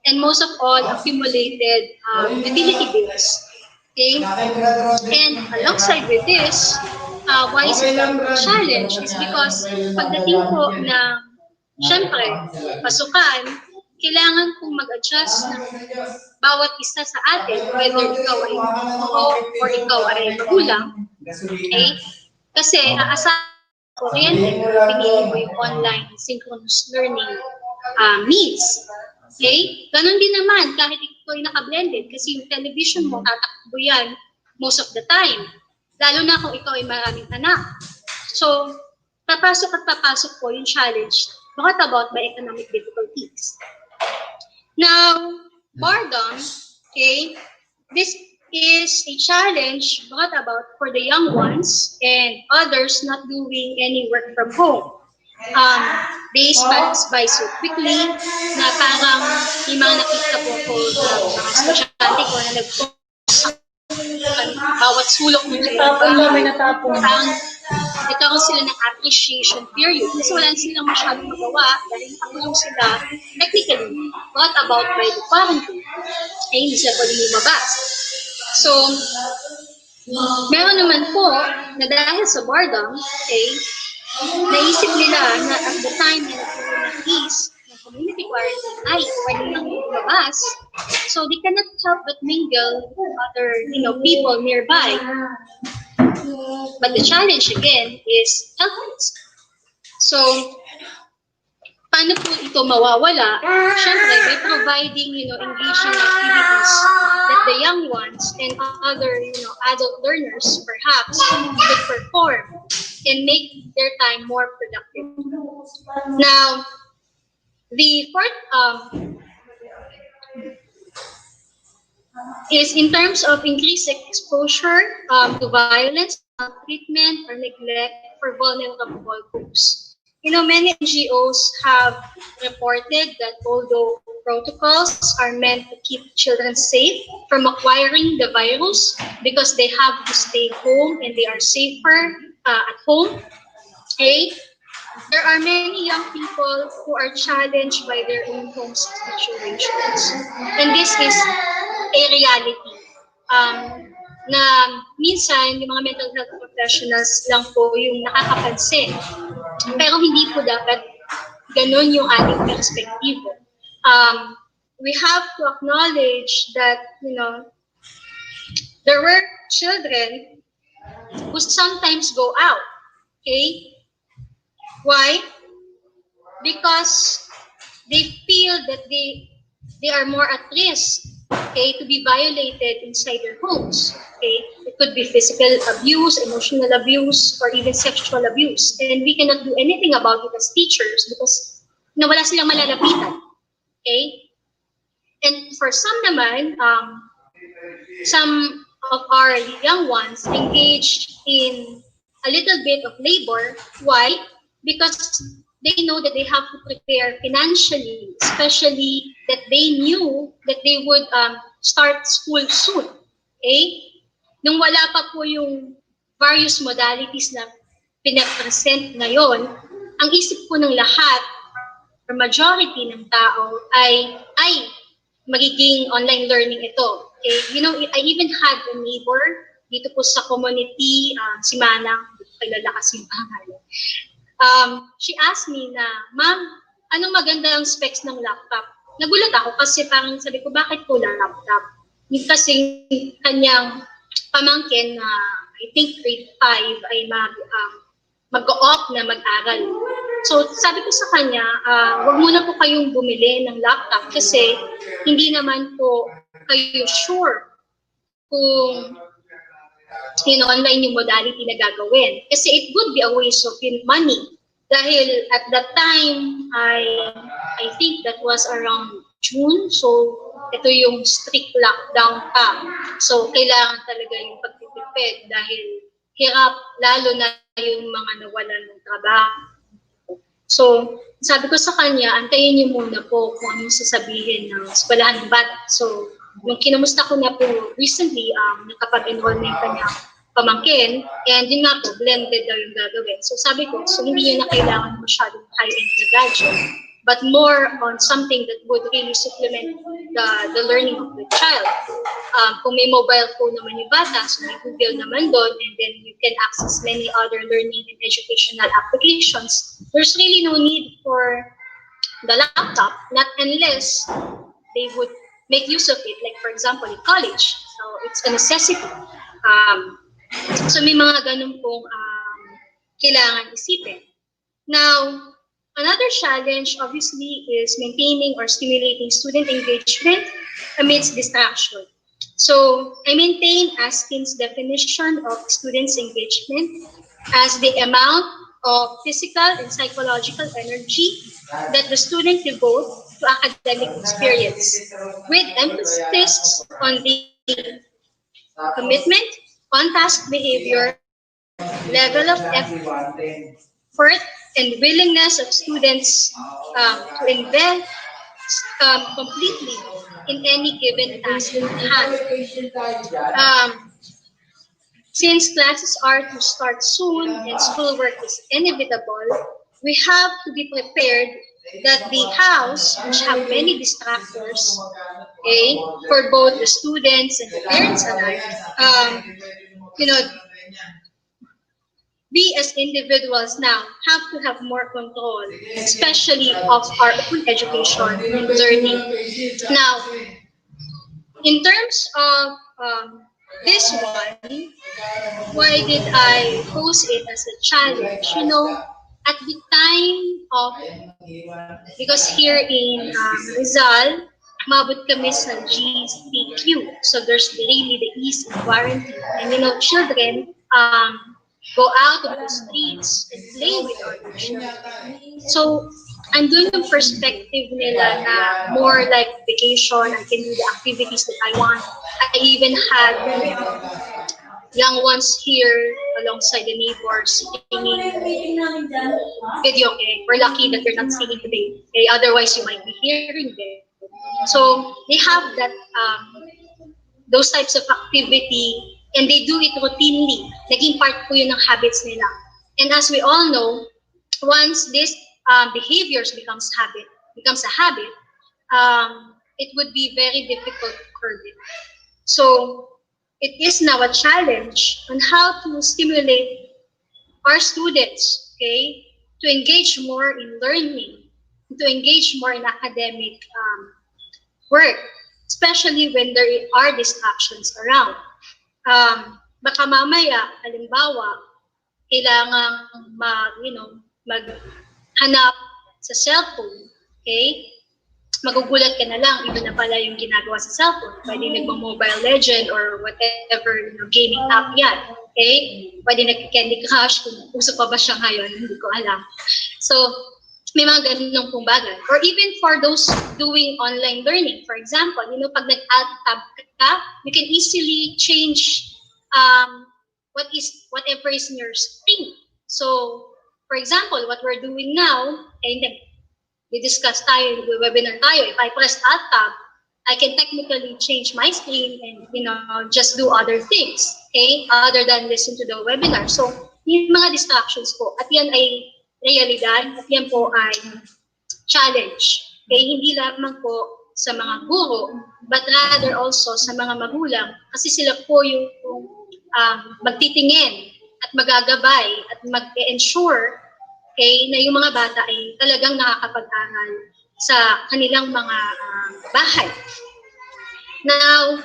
Speaker 2: and most of all, accumulated utility bills. Okay? And alongside with this, why is it a challenge? Is because pagdating po ng, syempre, pasukan, kailangan kong mag-adjust ng bawat isa sa atin, whether ikaw ay guro or ikaw ay magulang. Okay? Kasi aasahan kuryente, pinili mo yung online synchronous learning means. Okay? Ganon din naman kahit ikaw ay naka-blended kasi yung television mo tatakbo yan most of the time. Lalo na kung ikaw ay maraming anak. So, papasok at papasok po yung challenge brought about by economic difficulties. Now, boredom, okay, this is a challenge brought about for the young ones and others not doing any work from home. They pass by so quickly na parang yung mga nakita po ko ng mga estudyante ko na nag-post bawat sulok ng parang nagkaroon sila ng appreciation period kasi wala silang masyadong magawa dahil nakakulong sila technically brought about by the quarantine ay hindi sila pwede lumabas. So, meron naman po na dahil sa boredom, okay, naisip nila na at the time na nag-release ng community quarantine ay pwede nang lumabas. So they cannot help but mingle with other people nearby. But the challenge again is health risk. So paano po ito mawawala? Siyempre, by providing, engaging activities that the young ones and other, adult learners perhaps could perform and make their time more productive. Now, the fourth is in terms of increased exposure to violence, treatment, or neglect for vulnerable groups. Many NGOs have reported that although protocols are meant to keep children safe from acquiring the virus because they have to stay home and they are safer at home, okay, there are many young people who are challenged by their own home situations. And this is a reality. Na minsan, yung mga mental health professionals lang po yung nakakapansin. Pero hindi po dapat ganun yung ating perspektibo. We have to acknowledge that, there were children who sometimes go out. Okay? Why? Because they feel that they are more at risk, okay, to be violated inside their homes. Okay, it could be physical abuse, emotional abuse, or even sexual abuse, and we cannot do anything about it as teachers because wala silang malalapitan. Okay, and for some naman, some of our young ones engaged in a little bit of labor. Why? Because they know that they have to prepare financially, especially that they knew that they would start school soon. Okay? Nung wala pa po yung various modalities na pinapresent ngayon, ang isip po ng lahat or majority ng tao ay magiging online learning ito. Okay? I even had a neighbor dito po sa community, si Manang, kilala kasi yung pangalan. She asked me na, Ma'am, anong maganda ang specs ng laptop? Nagulat ako kasi parang sabi ko, bakit po laptop? Kasi kanyang pamangkin na I think grade 5 ay mag-o-opt na mag-aral. So sabi ko sa kanya, wag muna po kayong bumili ng laptop kasi hindi naman po kayo sure kung online yung modality na gagawin. Kasi it would be a waste of money. Dahil at that time, I think that was around June. So, ito yung strict lockdown pa. So, kailangan talaga yung pagtitipid dahil hirap, lalo na yung mga nawalan ng trabaho. So, sabi ko sa kanya, antayin niyo muna po kung anong sasabihin ng eskwelahan ng bata. So, nung kinamusta ko na po recently, nakapag-enroll na yung kanyang pamangkin, and yun nga po, blended daw yung gagawin. So sabi ko, so hindi yun na kailangan masyadong high-end na gadget, but more on something that would really supplement the learning of the child. Kung may mobile phone naman yung bata, so may Google naman doon, and then you can access many other learning and educational applications. There's really no need for the laptop, not unless they would make use of it, like for example, in college. So it's a necessity. So may mga ganun pong kailangan isipin. Now, another challenge obviously is maintaining or stimulating student engagement amidst distraction. So I maintain Askin's definition of students' engagement as the amount of physical and psychological energy that the student devotes to academic experience, with emphasis on the commitment, on-task behavior, level of effort, and willingness of students to invest completely in any given task at hand. Since classes are to start soon and schoolwork is inevitable, we have to be prepared that the house, which have many distractors, okay, for both the students and the parents alike, we as individuals now have to have more control, especially of our own education and learning. Now, in terms of this one, why did I pose it as a challenge? at the time of, because here in Rizal, mabot kami sa GCQ. So there's really the ease of quarantine. And children go out of the streets and play with other children. So, andun yung perspective nila na more like vacation, I can do the activities that I want. I even had young ones here alongside the neighbors singing video game. We're lucky that they're not singing today. Okay? Otherwise, you might be hearing them. So, they have that those types of activity and they do it routinely. Naging part po yun ng habits nila. And as we all know, once this behaviors becomes a habit, it would be very difficult to curb it. So it is now a challenge on how to stimulate our students, okay, to engage more in learning, to engage more in academic work, especially when there are distractions around. Baka mamaya, halimbawa, kailangang maghanap sa cellphone, okay? Magugulat ka na lang, iba na pala yung ginagawa sa cellphone. Pwede nagmang-Mobile Legend or whatever gaming app yan, okay? Pwede nag-Candy Crush, kung uso pa ba siya ngayon, hindi ko alam. So, may mga ganun pong bagay. Or even for those doing online learning, for example, pag nag-alt tab ka, you can easily change whatever is in your screen. So, for example, what we're doing now, we discuss tayo, webinar tayo, if I press alt tab, I can technically change my screen and, just do other things, okay, other than listen to the webinar. So, yung mga distractions po, at yan ay realidad, at yan po ay challenge. Okay, hindi lamang po sa mga guro, but rather also sa mga magulang, kasi sila po yung magtitingin at magagabay at mag-ensure, okay, na yung mga bata ay talagang nakakapag-aral sa kanilang mga bahay. Now,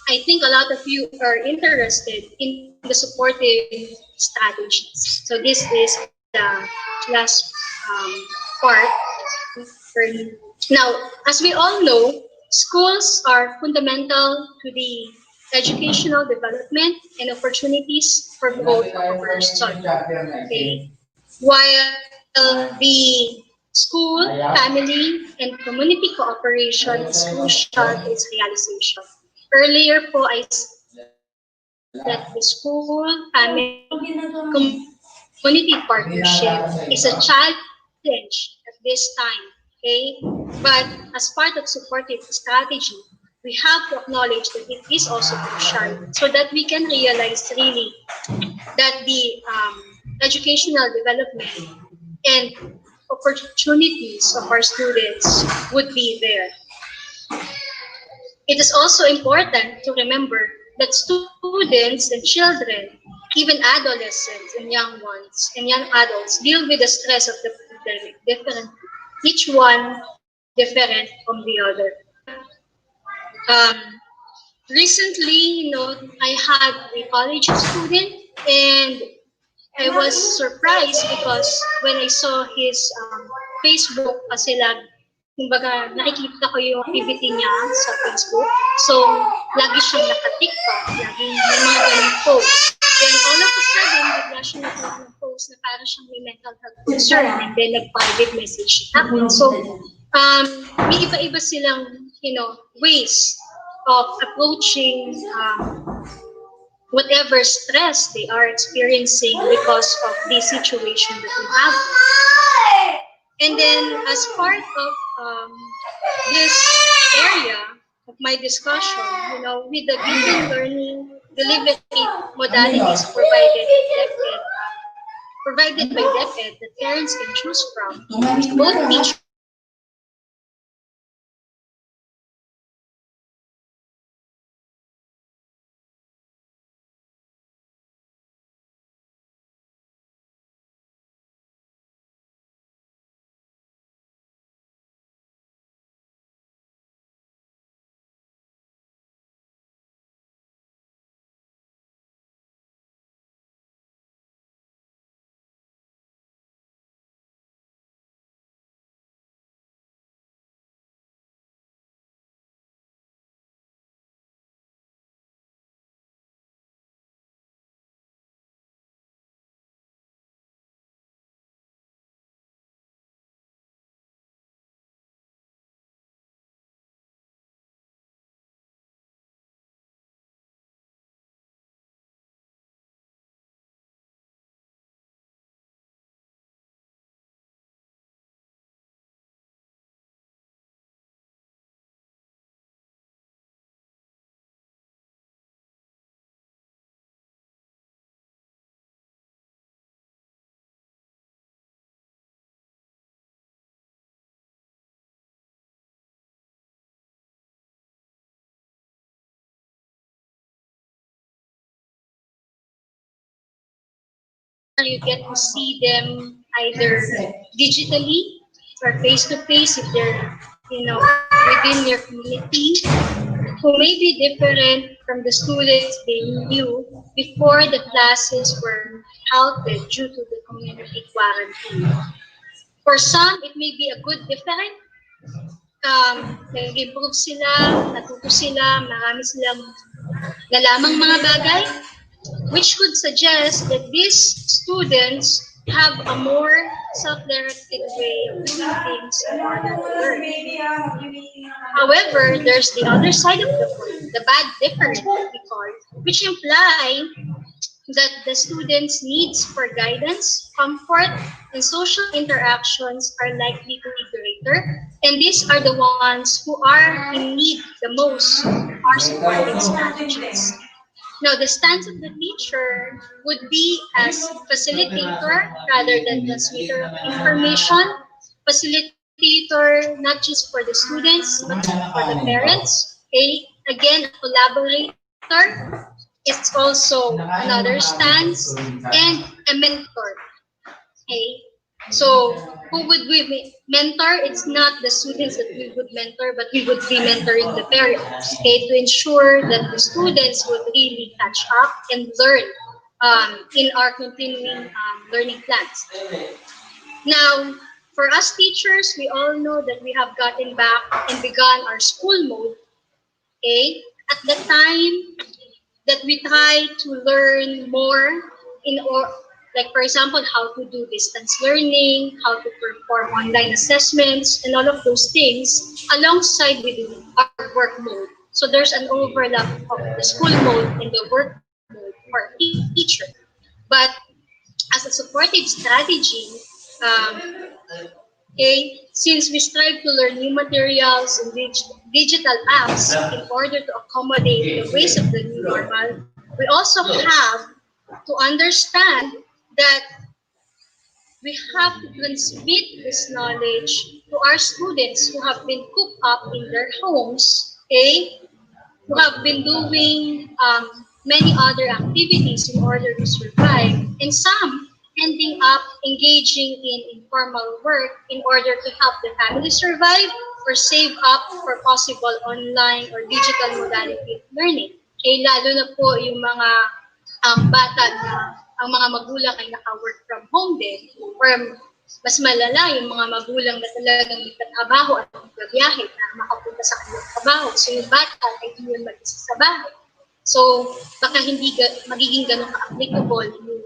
Speaker 2: I think a lot of you are interested in the supportive strategies. So this is the last part for me. Now, as we all know, schools are fundamental to the educational development and opportunities for both of our students. Okay? While the school, family, and community cooperation is crucial to its realization. Earlier po I said that the school, family, community partnership is a challenge at this time. Okay? But as part of supportive strategy, we have to acknowledge that it is also crucial so that we can realize really that the educational development and opportunities of our students would be there. It is also important to remember that students and children, even adolescents and young ones and young adults, deal with the stress of the pandemic differently. Each one different from the other. Recently, I had a college student and I was surprised because when I saw his Facebook kasi kumbaga nakikita ko yung activity niya sa Facebook. So, lagi siyang naka-TikTok, lagi may mga ganung posts. Then all of a sudden, bigla siya nag-post ng post na parang siyang may mental health concern and then nag-private message ako. So, may iba-iba silang, ways of approaching whatever stress they are experiencing because of the situation that we have. And then, as part of this area of my discussion, with the gifted learning delivery modalities provided by DepEd that parents can choose from, both teachers you get to see them either digitally or face to face if they're, within your community, who may be different from the students they knew before the classes were halted due to the community quarantine. For some, it may be a good different. Nag-improve sila, natuto sila, marami silang nalamang mga bagay, which could suggest that these students have a more self-directed way of doing things in order to learn. However, there's the other side of the coin, the bad difference that we call, which imply that the students' needs for guidance, comfort, and social interactions are likely to be greater, and these are the ones who are in need the most are supporting strategies. Now, the stance of the teacher would be as facilitator rather than transmitter of information, facilitator not just for the students, but for the parents. Okay? Again, a collaborator is also another stance, and a mentor. Okay? So, who would we mentor? It's not the students that we would mentor, but we would be mentoring the parents, okay, to ensure that the students would really catch up and learn in our continuing learning plans. Now, for us teachers, we all know that we have gotten back and begun our school mode, okay? At the time that we try to learn more like for example, how to do distance learning, how to perform online assessments, and all of those things alongside with our work mode. So there's an overlap of the school mode and the work mode for a teacher. But as a supportive strategy, um, okay, since we strive to learn new materials and digital apps in order to accommodate the ways of the new normal, we also have to understand that we have to transmit this knowledge to our students who have been cooped up in their homes, okay, who have been doing many other activities in order to survive, and some ending up engaging in informal work in order to help the family survive or save up for possible online or digital modality of learning. Okay, lalo na po yung mga bata na ang mga magulang ay naka-work from home din, or mas malala yung mga magulang na talagang nagtatrabaho at magbabiyahe na makapunta sa kanilang trabaho. So yung bata ay hindi yun mag-isa sa bahay. So baka hindi magiging ganun ka-applicable yung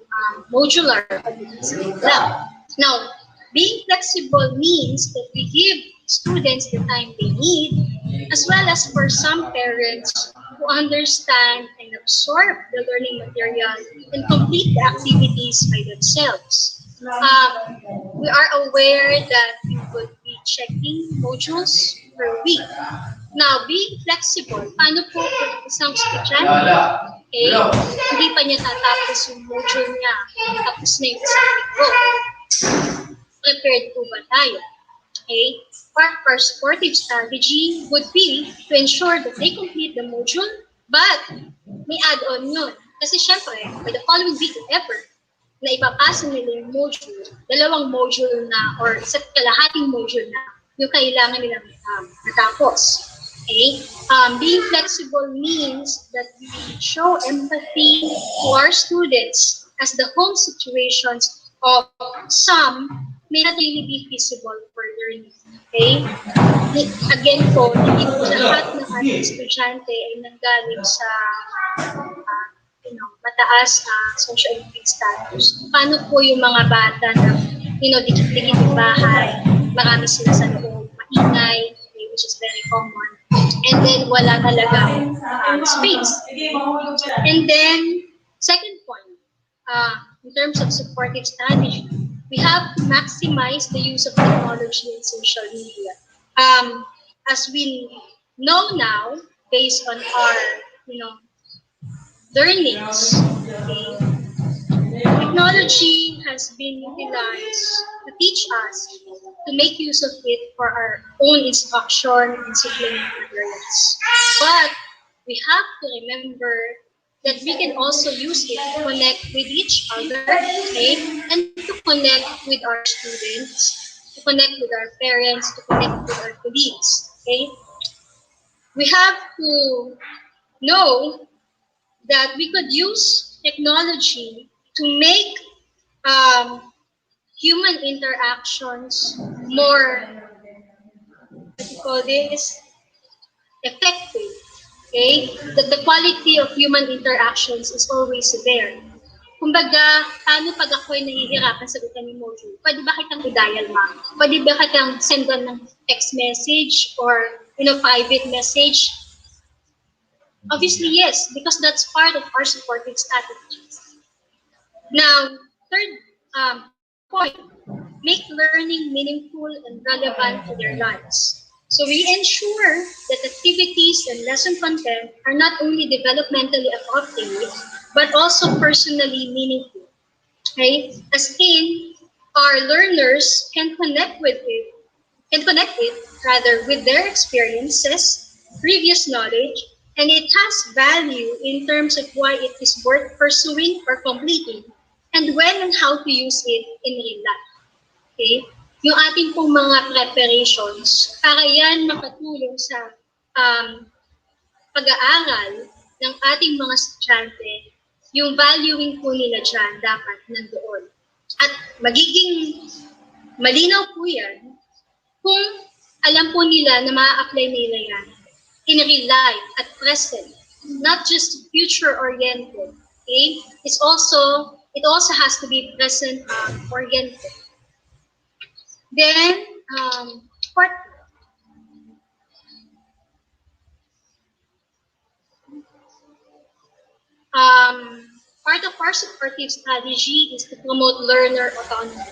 Speaker 2: modular pag-iisip lang. Now, being flexible means that we give students the time they need, as well as for some parents who understand and absorb the learning material and complete the activities by themselves. We are aware that we would be checking modules per week. Now, being flexible, paano po kung isang estudyante, okay, hindi pa niya tatapos yung module niya, tapos na yung isang linggo. Prepared po ba tayo? Okay? Part of our supportive strategy would be to ensure that they complete the module, but may add-on yun. Kasi syempre, by the following week of effort, na ipapasa nila yung module, dalawang module na, or isa't kalahating module na, yung kailangan nilang natapos. Okay? Being flexible means that we show empathy to our students as the home situations of some may not really be feasible for learning. Okay? Again po, hindi po lahat ng ating estudyante ay nanggaling sa mataas na socio-economic status. Paano po yung mga bata na dikit-dikit yung bahay, marami sila sa loob, maingay, which is very common, and then wala talagang space. And then, second point, in terms of supportive strategy, we have to maximize the use of technology and social media. As we know now, based on our, learnings, okay, technology has been utilized to teach us to make use of it for our own instruction and supplemental materials. But we have to remember that we can also use it to connect with each other, okay, and to connect with our students, to connect with our parents, to connect with our colleagues, okay. We have to know that we could use technology to make human interactions more, what you call this, effective. Okay? That the quality of human interactions is always there. Kumbaga, paano pag ako'y nahihirapan sagutan yung module? Pwede ba kitang i-dial, ma'am? Pwede ba kitang sendan ng text message or private message? Obviously, yes, because that's part of our supportive strategies. Now, third point, make learning meaningful and relevant to their lives. So we ensure that activities and lesson content are not only developmentally appropriate, but also personally meaningful. Okay? As in, our learners can connect it with their experiences, previous knowledge, and it has value in terms of why it is worth pursuing or completing, and when and how to use it in real life. Okay? Yung ating pong mga preparations, para yan makatulong sa pag-aaral ng ating mga estudyante, yung valuing po nila dyan dapat nandoon. At magiging malinaw po yan kung alam po nila na ma-apply nila yan in real life at present, not just future-oriented. Okay? It also has to be present-oriented. Then, part of our supportive strategy is to promote learner autonomy.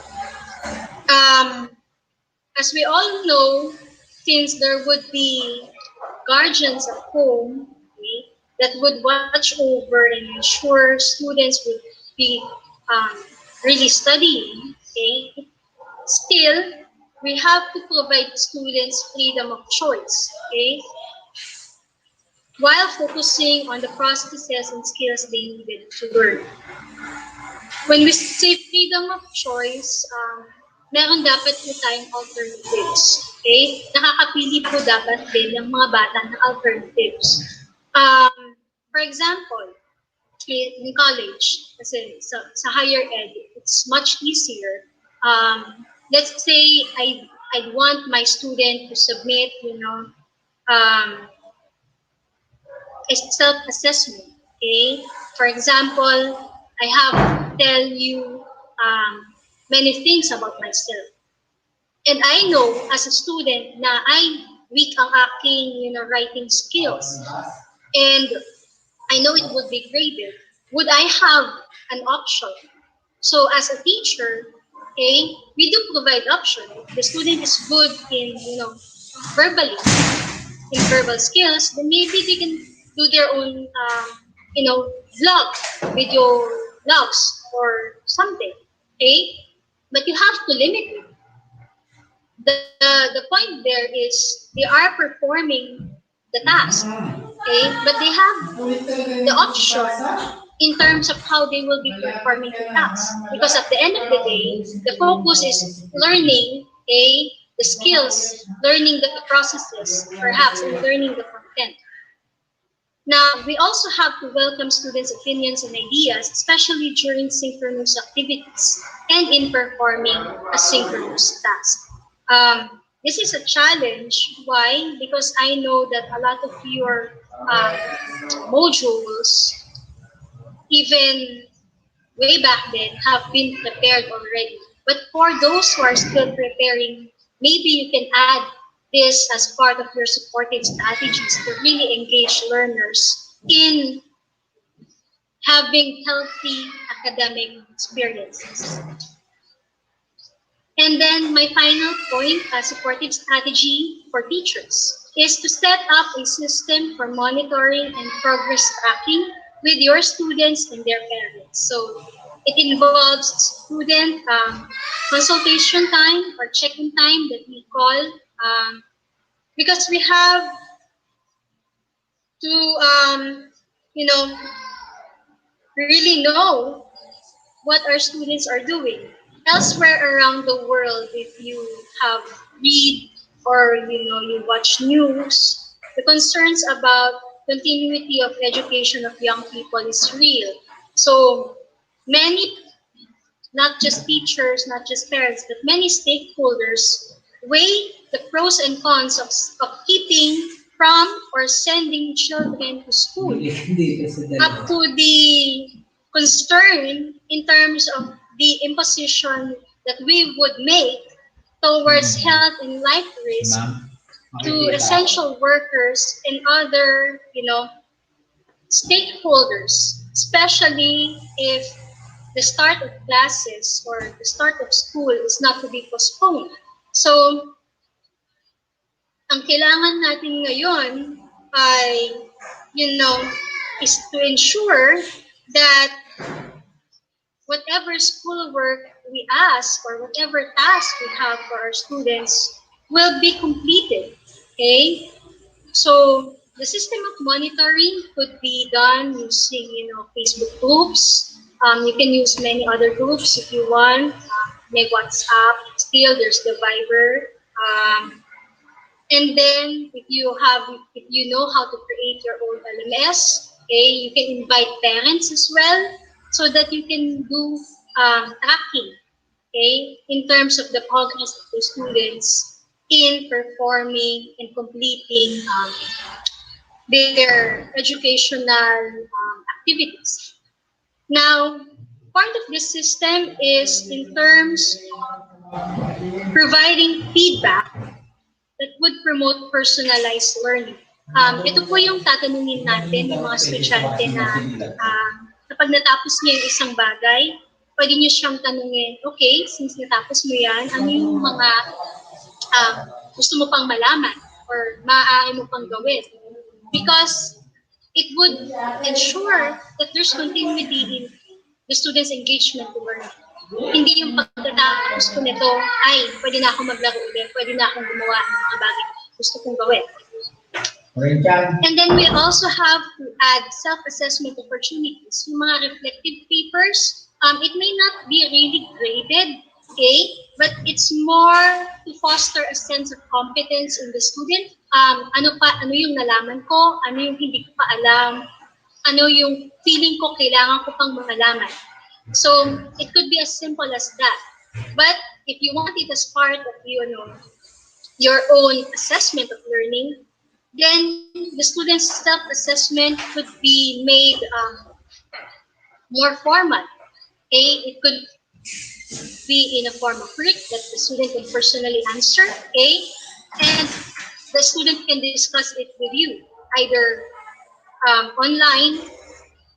Speaker 2: As we all know, since there would be guardians at home, okay, that would watch over and ensure students would be really studying, okay, still, we have to provide students freedom of choice, okay, while focusing on the processes and skills they needed to learn. When we say freedom of choice, meron dapat po tayong alternatives. Okay? Nakakapili po dapat din ng mga bata ng alternatives. For example, in college, kasi sa higher ed, it's much easier. Let's say I want my student to submit, a self-assessment. Okay? For example, I have to tell you many things about myself. And I know as a student na I weak ang aking writing skills. And I know it would be graded. Would I have an option? So as a teacher, okay, we do provide option. If the student is good in verbally, in verbal skills, then maybe they can do their own vlog, video vlogs or something. Okay? But you have to limit it. The point there is they are performing the task, okay? But they have the option in terms of how they will be performing the task. Because at the end of the day, the focus is learning the skills, learning the processes, perhaps, and learning the content. Now, we also have to welcome students' opinions and ideas, especially during synchronous activities and in performing asynchronous tasks. This is a challenge. Why? Because I know that a lot of your modules, even way back then, have been prepared already. But for those who are still preparing, maybe you can add this as part of your supportive strategies to really engage learners in having healthy academic experiences. And then my final point, a supportive strategy for teachers, is to set up a system for monitoring and progress tracking with your students and their parents. So it involves student consultation time or check-in time that we call, because we have to, really know what our students are doing. Elsewhere around the world, if you have read or you watch news, the concerns about continuity of education of young people is real. So many, not just teachers, not just parents, but many stakeholders weigh the pros and cons of keeping from or sending children to school, up to the concern in terms of the imposition that we would make towards health and life risk to essential workers and other, stakeholders, especially if the start of classes or the start of school is not to be postponed. So, ang kailangan natin ngayon ay, is to ensure that whatever schoolwork we ask or whatever task we have for our students will be completed. Okay? So the system of monitoring could be done using, Facebook groups. You can use many other groups if you want. Like WhatsApp. Still, there's the Viber. And then if you know how to create your own LMS, okay, you can invite parents as well so that you can do tracking, okay, in terms of the progress of the students in performing and completing their educational activities. Now, part of this system is in terms of providing feedback that would promote personalized learning. Ito po yung tatanungin natin yung mga estudyante na kapag natapos niya yung isang bagay, pwede niyo siyang tanungin, okay, since natapos mo yan, ano yung mga gusto mo pang malaman or maaari mo pang gawin? Because it would ensure that there's continuity in the student's engagement to learning. Hindi yung pagkatapos ko nito, ay, pwede na ako maglaro ulit, pwede na akong gumawa ng mga bagay gusto kong gawin. And then we also have to add self-assessment opportunities. Yung mga reflective papers, it may not be really graded, okay, but it's more to foster a sense of competence in the student. Ano yung nalaman ko, ano yung hindi ko pa alam, ano yung feeling ko kailangan ko pang malaman. So it could be as simple as that. But if you want it as part of your own assessment of learning, then the student's self-assessment could be made more formal. Okay? It could be in a form of RIC that the student can personally answer. Okay? And the student can discuss it with you, either online,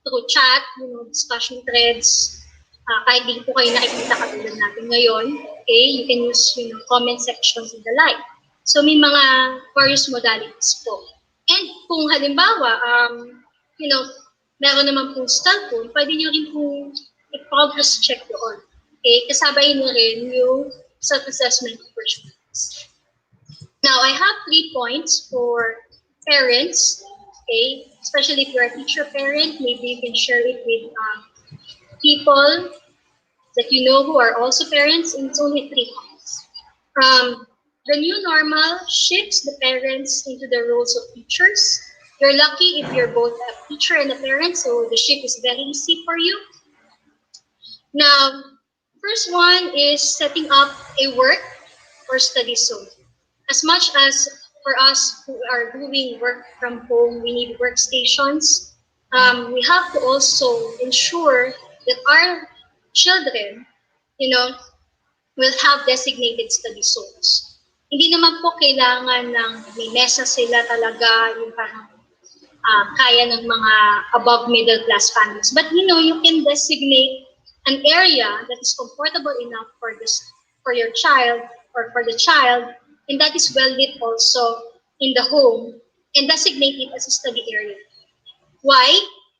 Speaker 2: through chat, discussion threads, kahit di po kayo nakikita katulad natin ngayon, okay, you can use comment sections and the like. So may mga various modalities po. And kung halimbawa, meron naman pong cellphone, pwede nyo rin pong i-progress check doon. Okay, kasabay nyo rin yung self-assessment opportunities. Now, I have 3 points for parents, okay, especially if you're a teacher parent, maybe you can share it with people that you know who are also parents, and it's only 3 points. The new normal shifts the parents into the roles of teachers. You're lucky if you're both a teacher and a parent, so the shift is very easy for you. Now, first one is setting up a work or study zone. As much as for us who are doing work from home, we need workstations, we have to also ensure that our children, will have designated study zones. Hindi naman po kailangan ng may mesa sila talaga, yung parang kaya ng mga above middle class families. But you can designate an area that is comfortable enough for your child or for the child, and that is well lit also in the home, and designate it as a study area. Why?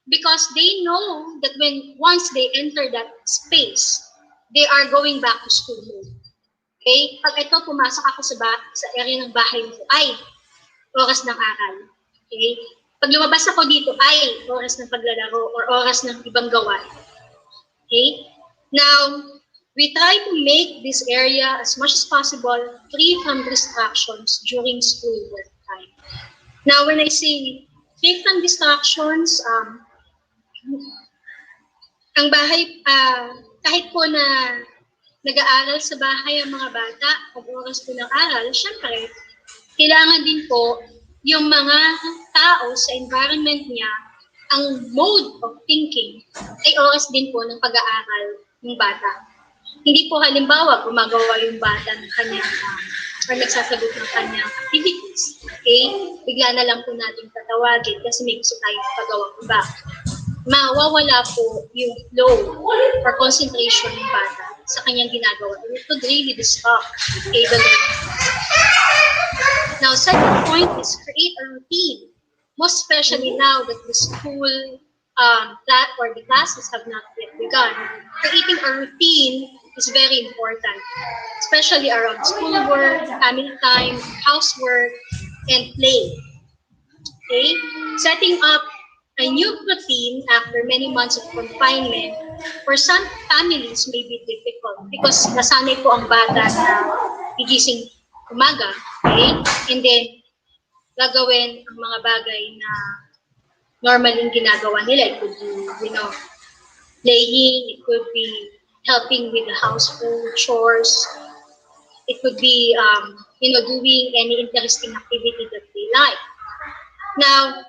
Speaker 2: Because they know that once they enter that space, they are going back to school mode. Okay? Pag ito, pumasok ako sa area ng bahay mo, ay, oras ng aral. Okay? Pag lumabas ako dito ay oras ng paglalaro or oras ng ibang gawain. Okay? Now, we try to make this area as much as possible free from distractions during schoolwork time. Now, when I say free from distractions, ang bahay, kahit po na nag-aaral sa bahay ang mga bata, pag oras po ng aral, syempre, kailangan din po yung mga tao sa environment niya, ang mode of thinking ay oras din po ng pag-aaral ng bata. Hindi po halimbawa gumagawa yung bata ng kanyang or nagsasagot ng kanyang activities. Okay? Bigla na lang po natin tatawagin kasi may gusto tayong pagawa ko ba. Mawawala po yung flow or concentration ng bata sa kanyang ginagawa. It would really disrupt the learning. Now, second point is create a routine. Most especially now that the school or the classes have not yet begun. Creating a routine is very important, especially around schoolwork, family time, housework, and play. Okay? Setting up a new routine after many months of confinement for some families may be difficult because nasanay po ang bata na gigising umaga, okay? And then, gagawin ang mga bagay na normal yung ginagawa nila. It could be, playing, it could be helping with the household chores, it could be, doing any interesting activity that they like. Now,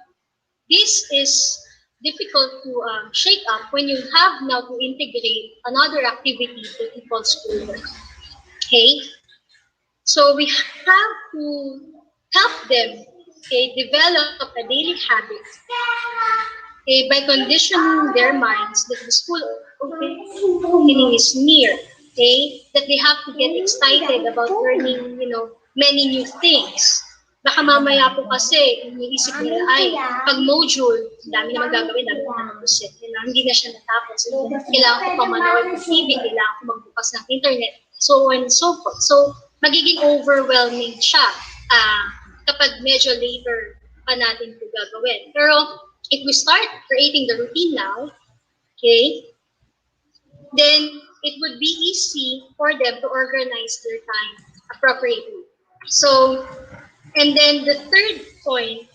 Speaker 2: this is difficult to shake up when you have now to integrate another activity that we call schoolwork. Okay? So we have to help them, okay, develop a daily habit, okay, by conditioning their minds that the school opening is near, okay, that they have to get excited about learning, many new things. Baka mamaya po kasi, iniisip nila, ay, pag module, dami naman gagawin, dami naman tapusin. Hindi na siya natapos. Kailangan ko pang manood ng TV, kailangan ko magbukas ng internet, so on and so forth. So, magiging overwhelming siya kapag medyo later pa natin ito gagawin. Pero, if we start creating the routine now, okay, then it would be easy for them to organize their time appropriately. So, and then the third point,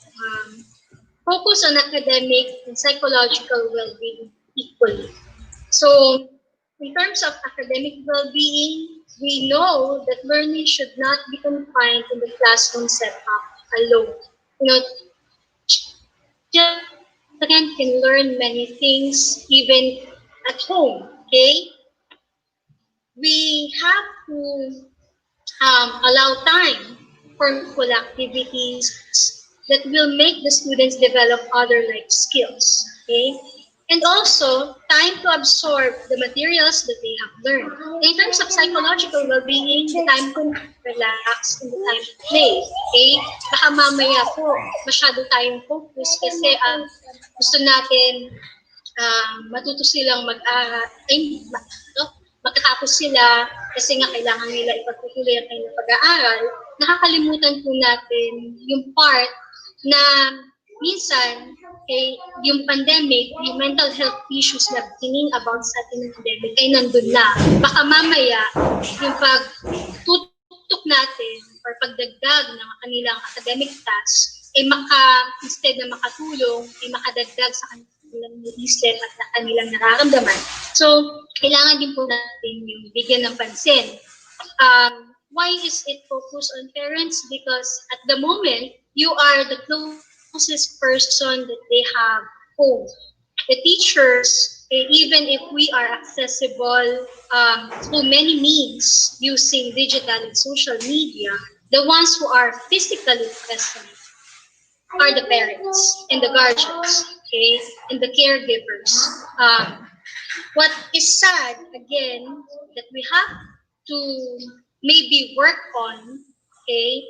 Speaker 2: focus on academic and psychological well-being equally. So, in terms of academic well-being, we know that learning should not be confined in the classroom setup alone. Children can learn many things even at home, okay? We have to allow time for full activities that will make the students develop other life skills, okay? And also, time to absorb the materials that they have learned. In terms of psychological well-being, the time to relax and the time to play, okay? Baka mamaya po, masyado tayong focus kasi gusto natin matuto silang mag-aral, magkatapos sila kasi nga kailangan nila ipagtutuloy ang kanilang pag-aaral, nakakalimutan po natin yung part na minsan, yung pandemic, yung mental health issues na thinking about sa ating pandemic ay nandun na. Baka mamaya, yung pagtutok natin or pagdagdag ng kanilang academic tasks, instead na makatulong, makadagdag sa kanilang isip at na kanilang nararamdaman. So, kailangan din po natin yung bigyan ng pansin. Why is it focused on parents? Because at the moment, you are the closest person that they have home. The teachers, even if we are accessible through many means using digital and social media, the ones who are physically present are the parents and the guardians, okay, and the caregivers. What is sad, again, that we have to maybe work on, okay,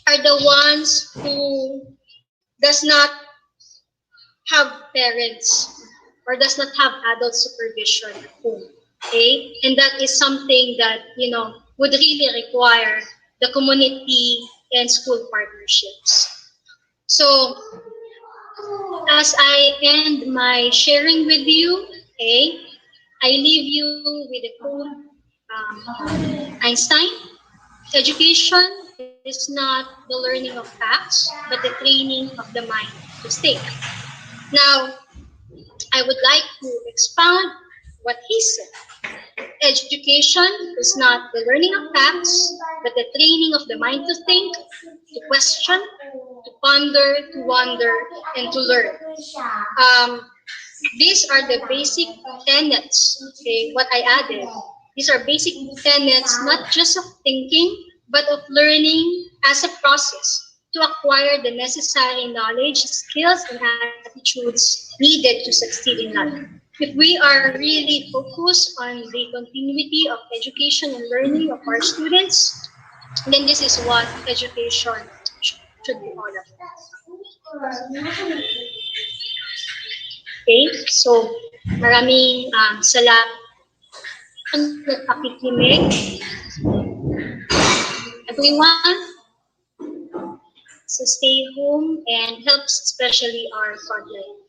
Speaker 2: are the ones who does not have parents or does not have adult supervision at home, okay? And that is something that, would really require the community and school partnerships. So, As I end my sharing with you, okay, I leave you with a quote Einstein. Education is not the learning of facts, but the training of the mind to think. Now, I would like to expound what he said. Education is not the learning of facts, but the training of the mind to think, to question, to ponder, to wonder, and to learn. Um, these are the basic tenets, okay, what I added. These are basic tenets not just of thinking, but of learning as a process to acquire the necessary knowledge, skills, and attitudes needed to succeed in life. If we are really focused on the continuity of education and learning of our students, then this is what education should be all about. Okay, so maraming salamat napakikinig. Everyone, so stay home and helps especially our frontline.